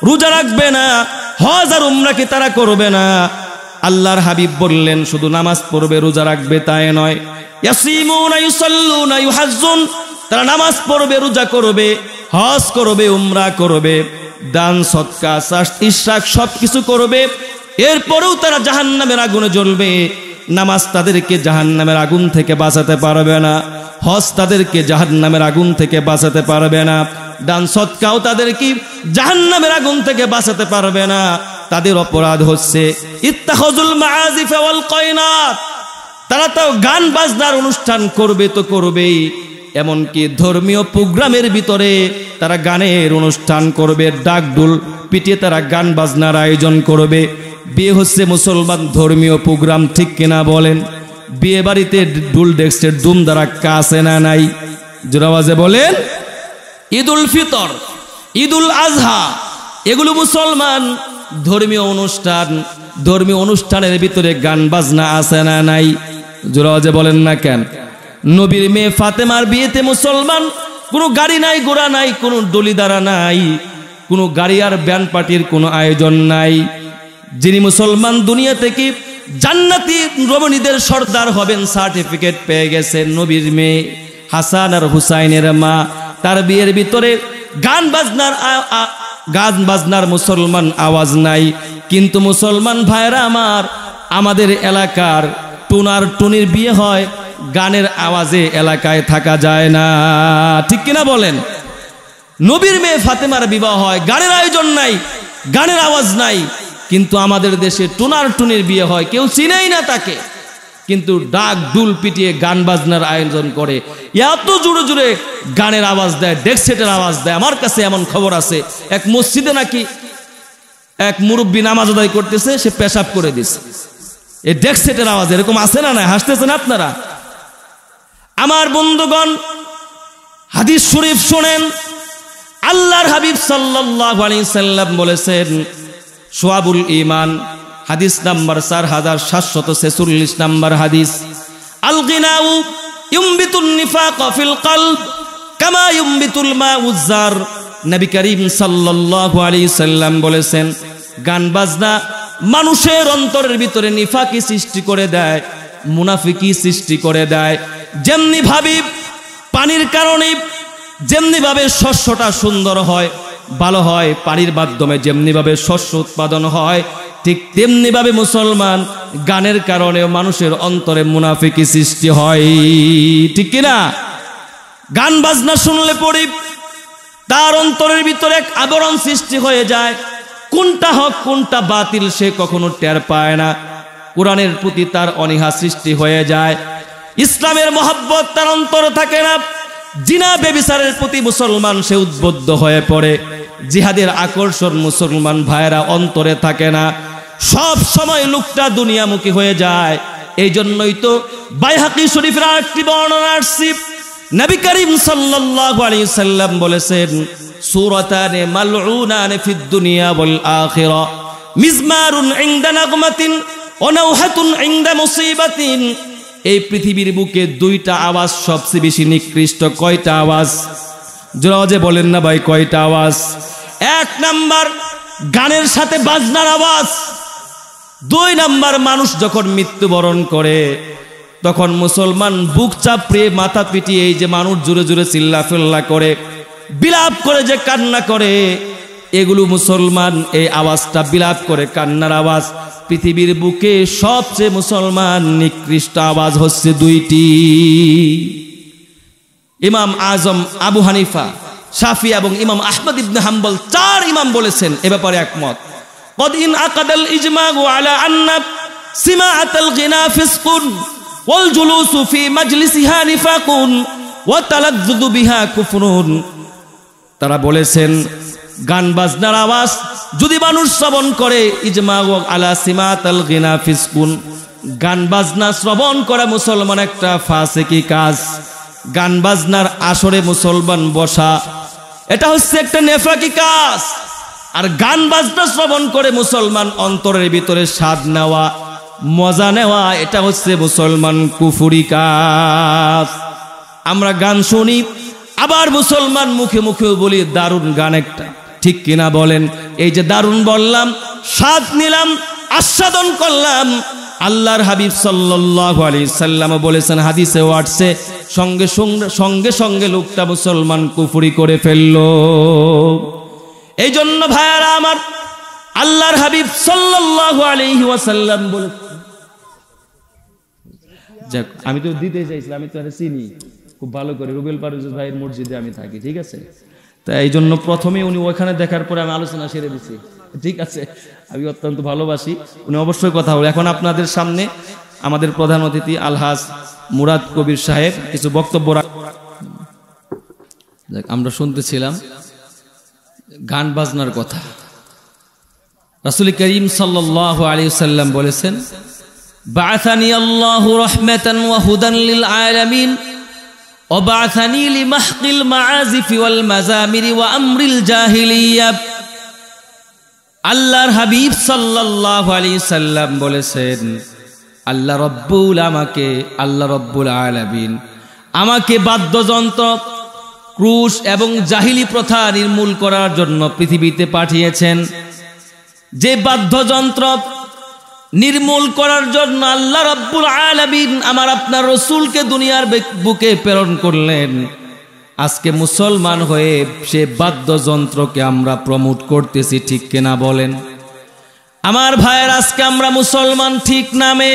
রোজা রাখবে না, হজ আর উমরা কি তারা করবে না? আল্লাহর হাবিব বললেন, শুধু নামাজ পড়বে রোজা রাখবে তাই নয়, ইয়াসিমুনা ইউসাল্লুনা ইউহাজ্জুন, তারা নামাজ পড়বে, রোজা করবে, হজ করবে, উমরা করবে, দান সদকা ইশরাক সবকিছু করবে, এরপরেও তারা জাহান্নামের আগুনে জ্বলবে। নামাজ তাদেরকে জাহান্নামের আগুন থেকে বাঁচাতে পারবে না, হজ তাদেরকে জাহান্নামের আগুন থেকে বাঁচাতে পারবে না, দান সদকাও তাদেরকে জাহান্নামের আগুন থেকে বাঁচাতে পারবে না। তাদের অপরাধ হচ্ছে ইত্তাখাযুল মাআজিফ ওয়াল কায়নাত, তারা তো গান বাজনার অনুষ্ঠান করবে তো করবেই, এমনকি ধর্মীয় প্রোগ্রামের ভিতরে তারা গানের অনুষ্ঠান করবে, ডাকডুল পিটিয়ে তারা গান বাজনার আয়োজন করবে। বিয়ে হচ্ছে মুসলমান ধর্মীয় প্রোগ্রাম, ঠিক কিনা বলেন? বিয়ে বাড়িতে ডুল ডেক্সের দুম দ্বারা কাছে না নাই? জোরাওয়াজে বলেন। ঈদুল ফিতর, ঈদুল আজহা, এগুলো মুসলমান ধর্মীয় অনুষ্ঠান। ধর্মীয় অনুষ্ঠানের ভিতরে গান বাজনা আছে না নাই? জোরাওয়াজে বলেন না কেন? নবীর মেয়ে ফাতেমার বিয়েতে মুসলমান কোনো গাড়ি নাই, ঘোড়া নাই, কোনো ডলি দ্বারা নাই, কোনো গাড়ি আর ব্যান্ড পার্টির কোনো আয়োজন নাই। যিনি মুসলমান দুনিয়া থেকে জান্নাতি রমণীদের সর্দার হবেন সার্টিফিকেট পেয়ে গেছেন, নবীর মেয়ে হাসান আর হুসাইনের মা, তার বিয়ের ভিতরে গান বাজনার মুসলমান আওয়াজ নাই। কিন্তু মুসলমান ভাইরা আমার, আমাদের এলাকার টুনার টুনির বিয়ে হয়, গানের আওয়াজে এলাকায় থাকা যায় না, ঠিক কিনা বলেন? নবীর মেয়ে ফাতেমার বিবাহ হয়, গানের আয়োজন নাই, গানের আওয়াজ নাই। কিন্তু আমাদের দেশে টুনার টুনির বিয়ে হয়, কেউ চিনেই না তাকে, কিন্তু ডাক ডুল পিটিয়ে গান বাজনার আয়োজন করে, এত জোরে জোরে গানের আওয়াজ দেয়, ডেক সেটের আওয়াজ দেয়। আমার কাছে এমন খবর আছে, এক মসজিদে নাকি এক মুরব্বী নামাজ আদায় করতেছে, সে পেশাব করে দিছে এই ডেক সেটের আওয়াজ। এরকম আছে না? নাই? হাসতেছেন আপনারা। আমার বন্ধুগণ, হাদিস শরীফ শোনেন, আল্লাহর হাবিব সাল্লাল্লাহু আলাইহি সাল্লাম বলেছেন, শুআবুল ঈমান হাদিস নাম্বার 4746 নাম্বার হাদিস, আল গিনাউ ইউমবিতুন নিফাক ফিল কলব কামা ইউমবিতুল মাউজ জার। নবী করিম সাল্লাল্লাহু আলাইহি সাল্লাম বলেছেন, গান বাজনা মানুষের অন্তরের ভিতরে নিফাকি সৃষ্টি করে দেয়, মুনাফিকি সৃষ্টি করে দেয়। যেমনি ভাবে পানির কারণে যেমনি ভাবে শস্যটা সুন্দর হয়, ভালো হয়, পানির মাধ্যমে যেমনি ভাবে শস্য উৎপাদন হয়, ঠিক তেমনি ভাবে মুসলমান গানের কারণে মানুষের অন্তরে মুনাফিকি সৃষ্টি হয়, ঠিক কিনা? গান বাজনা শুনলে পড়ি তার অন্তরের ভিতরে এক আবরণ সৃষ্টি হয়ে যায়, কোনটা হক কোনটা বাতিল সে কখনো টের পায় না। কোরআনের প্রতি তার অনীহা সৃষ্টি হয়ে যায়, ইসলামের মহব্বত তার অন্তরে থাকে না। জিনা ব্যভিচারের প্রতি মুসলমান সে উদ্বুদ্ধ হয়ে পড়ে, জিহাদের আকর্ষণ মুসলমান ভাইরা অন্তরে থাকে না, সব সময় লোকটা দুনিয়ামুখী হয়ে যায়। এই জন্যই তো বাইহাকি শরীফের আরেকটি বর্ণনা আসছে, নবী করিম সাল্লাল্লাহু আলাইহি সাল্লাম বলেছেন, সূরাতানে মালউনানে ফিদ দুনিয়া ওয়াল আখিরা, মিজমারুন ইনদা নাগমাতিন ওয়া নাওহাতুন ইনদা মুসিবাতিন। এই পৃথিবীর বুকে দুইটা আওয়াজ সবচেয়ে বেশি নিকৃষ্ট। কয়টা আওয়াজ? জোরে বলেন না ভাই, কয়টা আওয়াজ? এক নাম্বার গানের সাথে বাজনার আওয়াজ। দুই নাম্বার মানুষ যখন মৃত্যুবরণ করে তখন মুসলমান বুক চাপড়ে মাথা পিটিয়ে এই যে মানুষ জোরে জোরে চিল্লাফিল্লা করে, বিলাপ করে যে কান্না করে, এগুলো মুসলমান এই আওয়াজটা বিলাপ করে কান্নার আওয়াজ। পৃথিবীর বুকে সবচেয়ে মুসলমান নিকৃষ্ট আওয়াজ হচ্ছে দুইটি। ইমাম আজম আবু হানিফা, শাফি এবং ইমাম আহমদ ইবনে হাম্বল, চার ইমাম বলেছেন এ ব্যাপারে একমত। قد انعقد الإجماع على أن سماعة الغناء فسق والجلوس في مجلسها نفاق والتلذذ بها كفر। তারা বলেছেন গান বাজনার আওয়াজ যদি মানুষ শ্রবণ করে, ইজমা আলা সিমাতাল গিনা ফিসকুন, গান বাজনা শ্রবণ করা মুসলমান একটা ফাসিকি কাজ। গান বাজনার আসরে মুসলমান বসা, এটা হচ্ছে একটা নেফাকি কাজ। আর গান বাজনা শ্রবণ করে মুসলমান অন্তরের ভিতরে স্বাদ নেওয়া, মজা নেওয়া, এটা হচ্ছে মুসলমান কুফরি কাজ। আমরা গান শুনি, আবার মুসলমান মুখে মুখেও বলি দারুণ গান একটা, ঠিক কিনা বলেন? এই যে দারুণ বললাম, স্বাদ নিলাম, আস্বাদন করলাম, আল্লাহর হাবিব সাল্লাল্লাহু আলাইহি সাল্লাম বলেছেন, হাদিসে আসছে, সঙ্গে সঙ্গে সঙ্গে লোকটা মুসলমান কুফরি করে ফেললো। এই জন্য ভাইয়ারা আমার, আল্লাহর হাবিব সাল্লাল্লাহু আলাইহি ওয়াসাল্লাম বলেছেন, যাক, আমি তো দিতে চাইছিলাম, আমি তো আরে চিনি খুব ভালো করে, রুবেল পারভেজ ভাইয়ের মসজিদে আমি থাকি, ঠিক আছে। তাই এই জন্য প্রথমে উনি ওখানে দেখার পরে আমি আলোচনা সেরে দিছি, ঠিক আছে। আমি অত্যন্ত ভালোবাসি, উনি অবশ্যই কথা বলে। এখন আপনাদের সামনে আমাদের প্রধান অতিথি আলহাজ মুরাদ কবির সাহেব কিছু বক্তব্য আমরা শুনতেছিলাম গান বাজনার কথা। রাসূল করিম সাল্লাল্লাহু আলাইহি ওয়াসাল্লাম বলেছেন, বা'আসানি আল্লাহু রাহমাতান ওয়া হুদান লিল আলামিন ওয়া বা'আসানি লিমাহকিল মাআজিফি ওয়াল মাজামিরি ওয়া আমরিল জাহিলিয়া। আল্লাহর হাবিব সাল্লাল্লাহু আলাইহি সাল্লাম বলেছেন, আল্লাহ রব্বুল আলামিন আমাকে বাদ্যযন্ত্র, ক্রুশ এবং জাহিলি প্রথা নির্মূল করার জন্য পৃথিবীতে পাঠিয়েছেন। যে বাদ্যযন্ত্র নির্মূল করার জন্য আল্লাহ রব্বুল আলামিন আমার আপনার রসুলকে দুনিয়ার বুকে প্রেরণ করলেন, আজকে মুসলমান হয়ে সে বাদ্যযন্ত্রকে আমরা প্রমোট করতেছি, ঠিক কিনা বলেন? আমার ভাইয়ের, আজকে আমরা মুসলমান ঠিক নামে,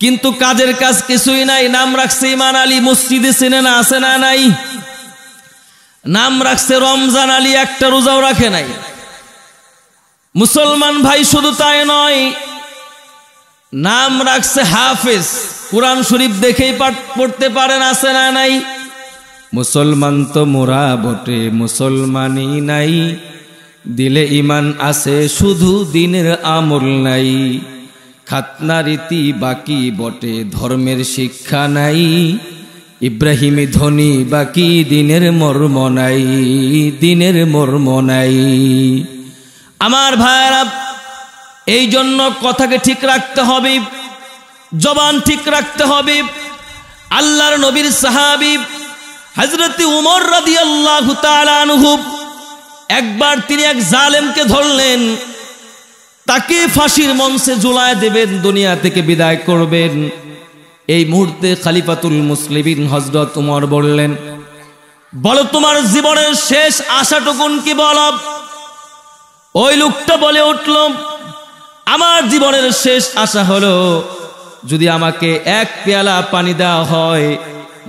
কিন্তু কাজের কাজ কিছুই নাই। নাম রাখছে ইমান আলী, মসজিদে চেনে না, আছে না নাই? নাম রাখছে রমজান আলী, একটা রোজাও রাখে নাই। মুসলমান ভাই শুধু তাই নয়, নাম রাখছে হাফেজ, কোরআন শরীফ দেখেই পাঠ পড়তে পারেন, আছে না নাই? মুসলমান তো মোরা বটে, মুসলমানই নাই, দিলে ইমান আছে শুধু দিনের আমল নাই। খাতনা রীতি বাকি বটে, ধর্মের শিক্ষা নাই, ইব্রাহিমী ধ্বনি বাকি, দিনের মর্ম নাই, দিনের মর্ম নাই। আমার ভাইরা, এই জন্য কথাকে ঠিক রাখতে হবে, জবান ঠিক রাখতে হবে। আল্লাহর নবীর সাহাবী হযরত উমর রাদিয়াল্লাহু তাআলা আনহু একবার তিনি এক জালেমকে ধরলেন, তাকে ফাঁসির মঞ্চে ঝুলায় দেবেন, দুনিয়া থেকে বিদায় করবেন। এই মুহূর্তে খলিফাতুল মুসলিমিন হযরত উমর বললেন, বলো তোমার জীবনের শেষ আশাটুকুন কি বলো। ওই লোকটা বলে উঠল, আমার জীবনের শেষ আশা হলো যদি আমাকে এক পেয়ালা পানি দেওয়া হয়,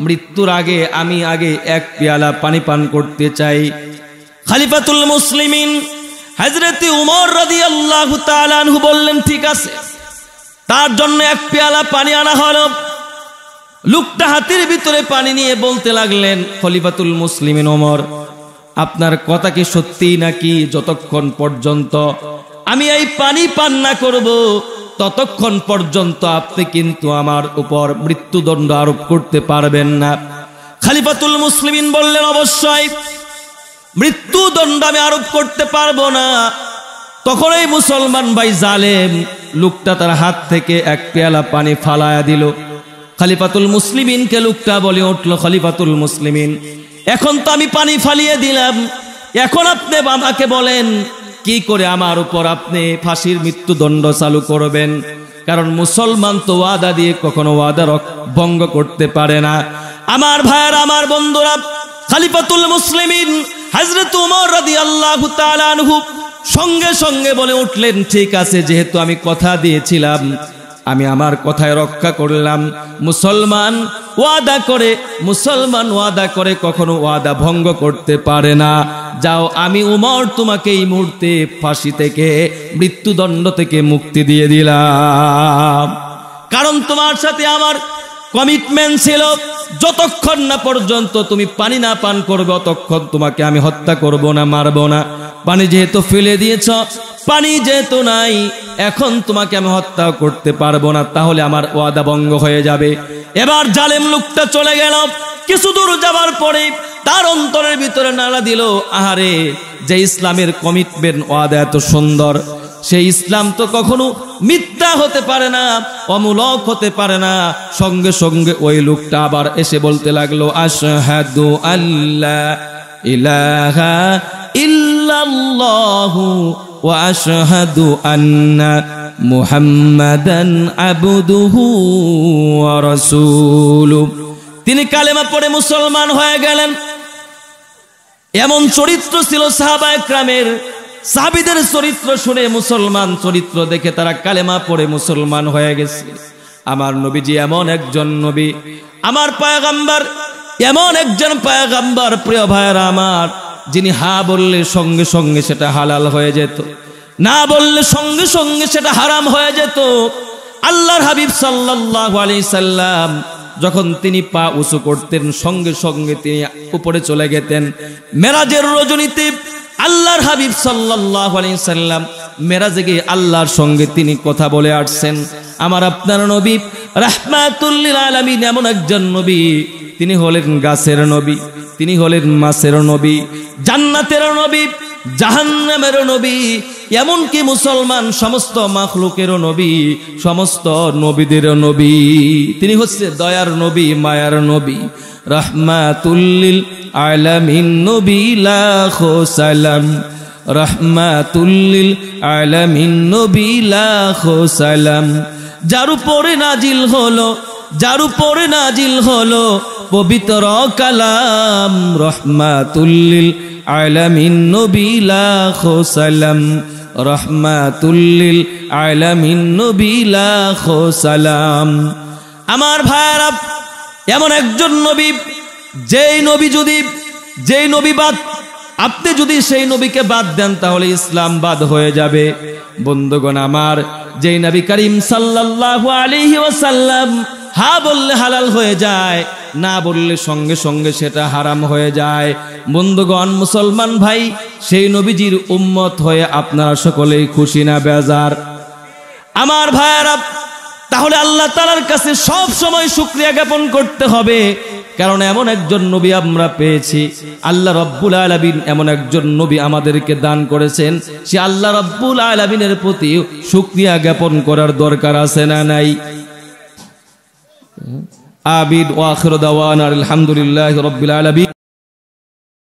মৃত্যুর আগে আমি এক পেয়ালা পানি পান করতে চাই। খলিফাতুল মুসলিমিন হযরত উমর রাদিয়াল্লাহু তাআলা আনহু বললেন, ঠিক আছে। তার জন্য এক পেয়ালা পানি আনা হলো। লোকটা হাতের ভিতরে পানি নিয়ে বলতে লাগলেন, খলিফাতুল মুসলিমিন ওমর, আপনার কথা কি সত্যি নাকি? যতক্ষণ পর্যন্ত আমি এই পানি পান না করব, ততক্ষণ পর্যন্ত আপনি কিন্তু আমার উপর মৃত্যুদণ্ড আরোপ করতে পারবেন না। খলিফাতুল মুসলিমিন বললেন, অবশ্যই মৃত্যুদণ্ড আমি আরোপ করতে পারবো না। তখন এই মুসলমান ভাই জালেম লোকটা তার হাত থেকে এক পেয়ালা পানি ফালায়া দিল। খলিফাতুল মুসলিমিনকে লোকটা বলে উঠল, খলিফাতুল মুসলিমিন, এখন তো আমি পানি ফালিয়ে দিলাম, এখন আপনি আমাকে বলেন কি করে আমার উপর আপনি ফাঁসির মৃত্যুদণ্ড চালু করবেন? কারণ মুসলমান তো ওয়াদা দিয়ে কখনো ওয়াদা ভঙ্গ করতে পারে না। আমার ভাইয়েরা, আমার বন্ধুরা, খলিফাতুল মুসলিমিন হযরত উমর রাদিয়াল্লাহু তাআলা আনহু সঙ্গে সঙ্গে বলে উঠলেন, ঠিক আছে, যেহেতু আমি কথা দিয়েছিলাম, আমি আমার কথায় রক্ষা করলাম। মুসলমান ওয়াদা করে কখনো ওয়াদা ভঙ্গ করতে পারে না। যাও, আমি উমর তোমাকে এই মুহূর্তে ফাঁসি থেকে, মৃত্যুদণ্ড থেকে মুক্তি দিয়ে দিলাম। কারণ তোমার সাথে আমার কমিটমেন্ট ছিল, যতক্ষণ না পর্যন্ত তুমি পানি না পান করবে, ততক্ষণ তোমাকে আমি হত্যা করব না, মারব না। পানি যেহেতু ফেলে দিয়েছ, পানি যেহেতু নাই, এখন তোমাকে আমি হত্যা করতে পারবো না, তাহলে আমার ওয়াদা ভঙ্গ হয়ে যাবে। এবার জালেম লোকটা চলে গেল। কিছু দূর যাবার পরে তার অন্তরের ভিতরে নাড়া দিল, আহারে, যে ইসলামের কমিটমেন্ট, ওয়াদা এত সুন্দর, সেই ইসলাম তো কখনো মিথ্যা হতে পারে না, অমূলক হতে পারে না। সঙ্গে সঙ্গে ওই লোকটা আবার এসে বলতে লাগলো, আশহাদু আল্লা ইলাহা ইল্লাল্লাহু ওয়া আশহাদু আন্না মুহাম্মাদান আবদুহু ওয়া রাসূলুহু। তিনি কালেমা পড়ে মুসলমান হয়ে গেলেন। এমন চরিত্র ছিল সাহাবায়ে কেরামের। সাহাবীদের চরিত্র শুনে, মুসলমান চরিত্র দেখে তারা কালেমা পড়ে মুসলমান হয়ে গেছে। আমার নবীজি এমন একজন নবী, আমার পয়গম্বর এমন একজন পয়গম্বর, প্রিয় ভাইরা আমার, যিনি হা বললে সঙ্গে সঙ্গে সেটা হালাল হয়ে যেত, না বললে সঙ্গে সঙ্গে সেটা হারাম হয়ে যেত। আল্লাহর হাবিব সাল্লাল্লাহু আলাইহি সাল্লাম যখন তিনি পা উঁচু করতেন সঙ্গে সঙ্গে তিনি উপরে চলে যেতেন। মেরাজের রজনীতে আল্লাহর হাবিব সাল্লাল্লাহু আলাইহি সাল্লাম মেরাজে গিয়ে আল্লাহর সঙ্গে তিনি কথা বলে আসছেন। আমার আপনার নবী রাহমাতুল লিল আলামিন এমন একজন নবী, তিনি হলেন গাছের নবী, তিনি হলেন মাছের নবী, জান্নাতের নবী, জাহান্নামের নবী, এমনকি মুসলমান সমস্ত মাখলুকের নবী, সমস্ত নবীদের নবী। তিনি হচ্ছে দয়ার নবী, মায়ার নবী, রাহমাতুল লিল আলামিন নবী লাখো সালাম, রাহমাতুল লিল আলামিন নবী লাখো সালাম। যার উপরে নাজিল হলো, যার উপরে নাজিল হলো পবিত্র কালাম, রাহমাতুল লিল আলামিন নবী লাখো সালাম, রাহমাতুল লিল আলামিন নবী লাখো সালাম। আমার ভাইরা, এমন একজন নবী, যেই নবী বাদ, আপনি যদি সেই নবীকে বাদ দেন তাহলে ইসলাম বাদ হয়ে যাবে। বন্ধুগণ আমার, যেই নবী করিম সাল্লাল্লাহু আলাইহি ওয়াসাল্লাম হা বললে হালাল হয়ে যায়, না বললে সঙ্গে সঙ্গে সেটা হারাম হয়ে যায়। বন্ধুগণ মুসলমান ভাই, সেই নবীজির উম্মত হয়ে আপনারা সকলেই খুশি না বেজার? আমার ভাইরা, তাহলে আল্লাহ তাআলার কাছে সব সময় শুকরিয়া জ্ঞাপন করতে হবে, কারণ এমন একজন নবী আমরা পেয়েছি। আল্লাহ রাব্বুল আলামিন এমন একজন নবী আমাদেরকে দান করেছেন, সে আল্লাহ রাব্বুল আলামিনের প্রতি শুকরিয়া জ্ঞাপন করার দরকার আছে না নাই? আবিদ ওয়া আখিরু দাওয়ানা আলহামদুলিল্লাহি রাব্বিল আলামিন।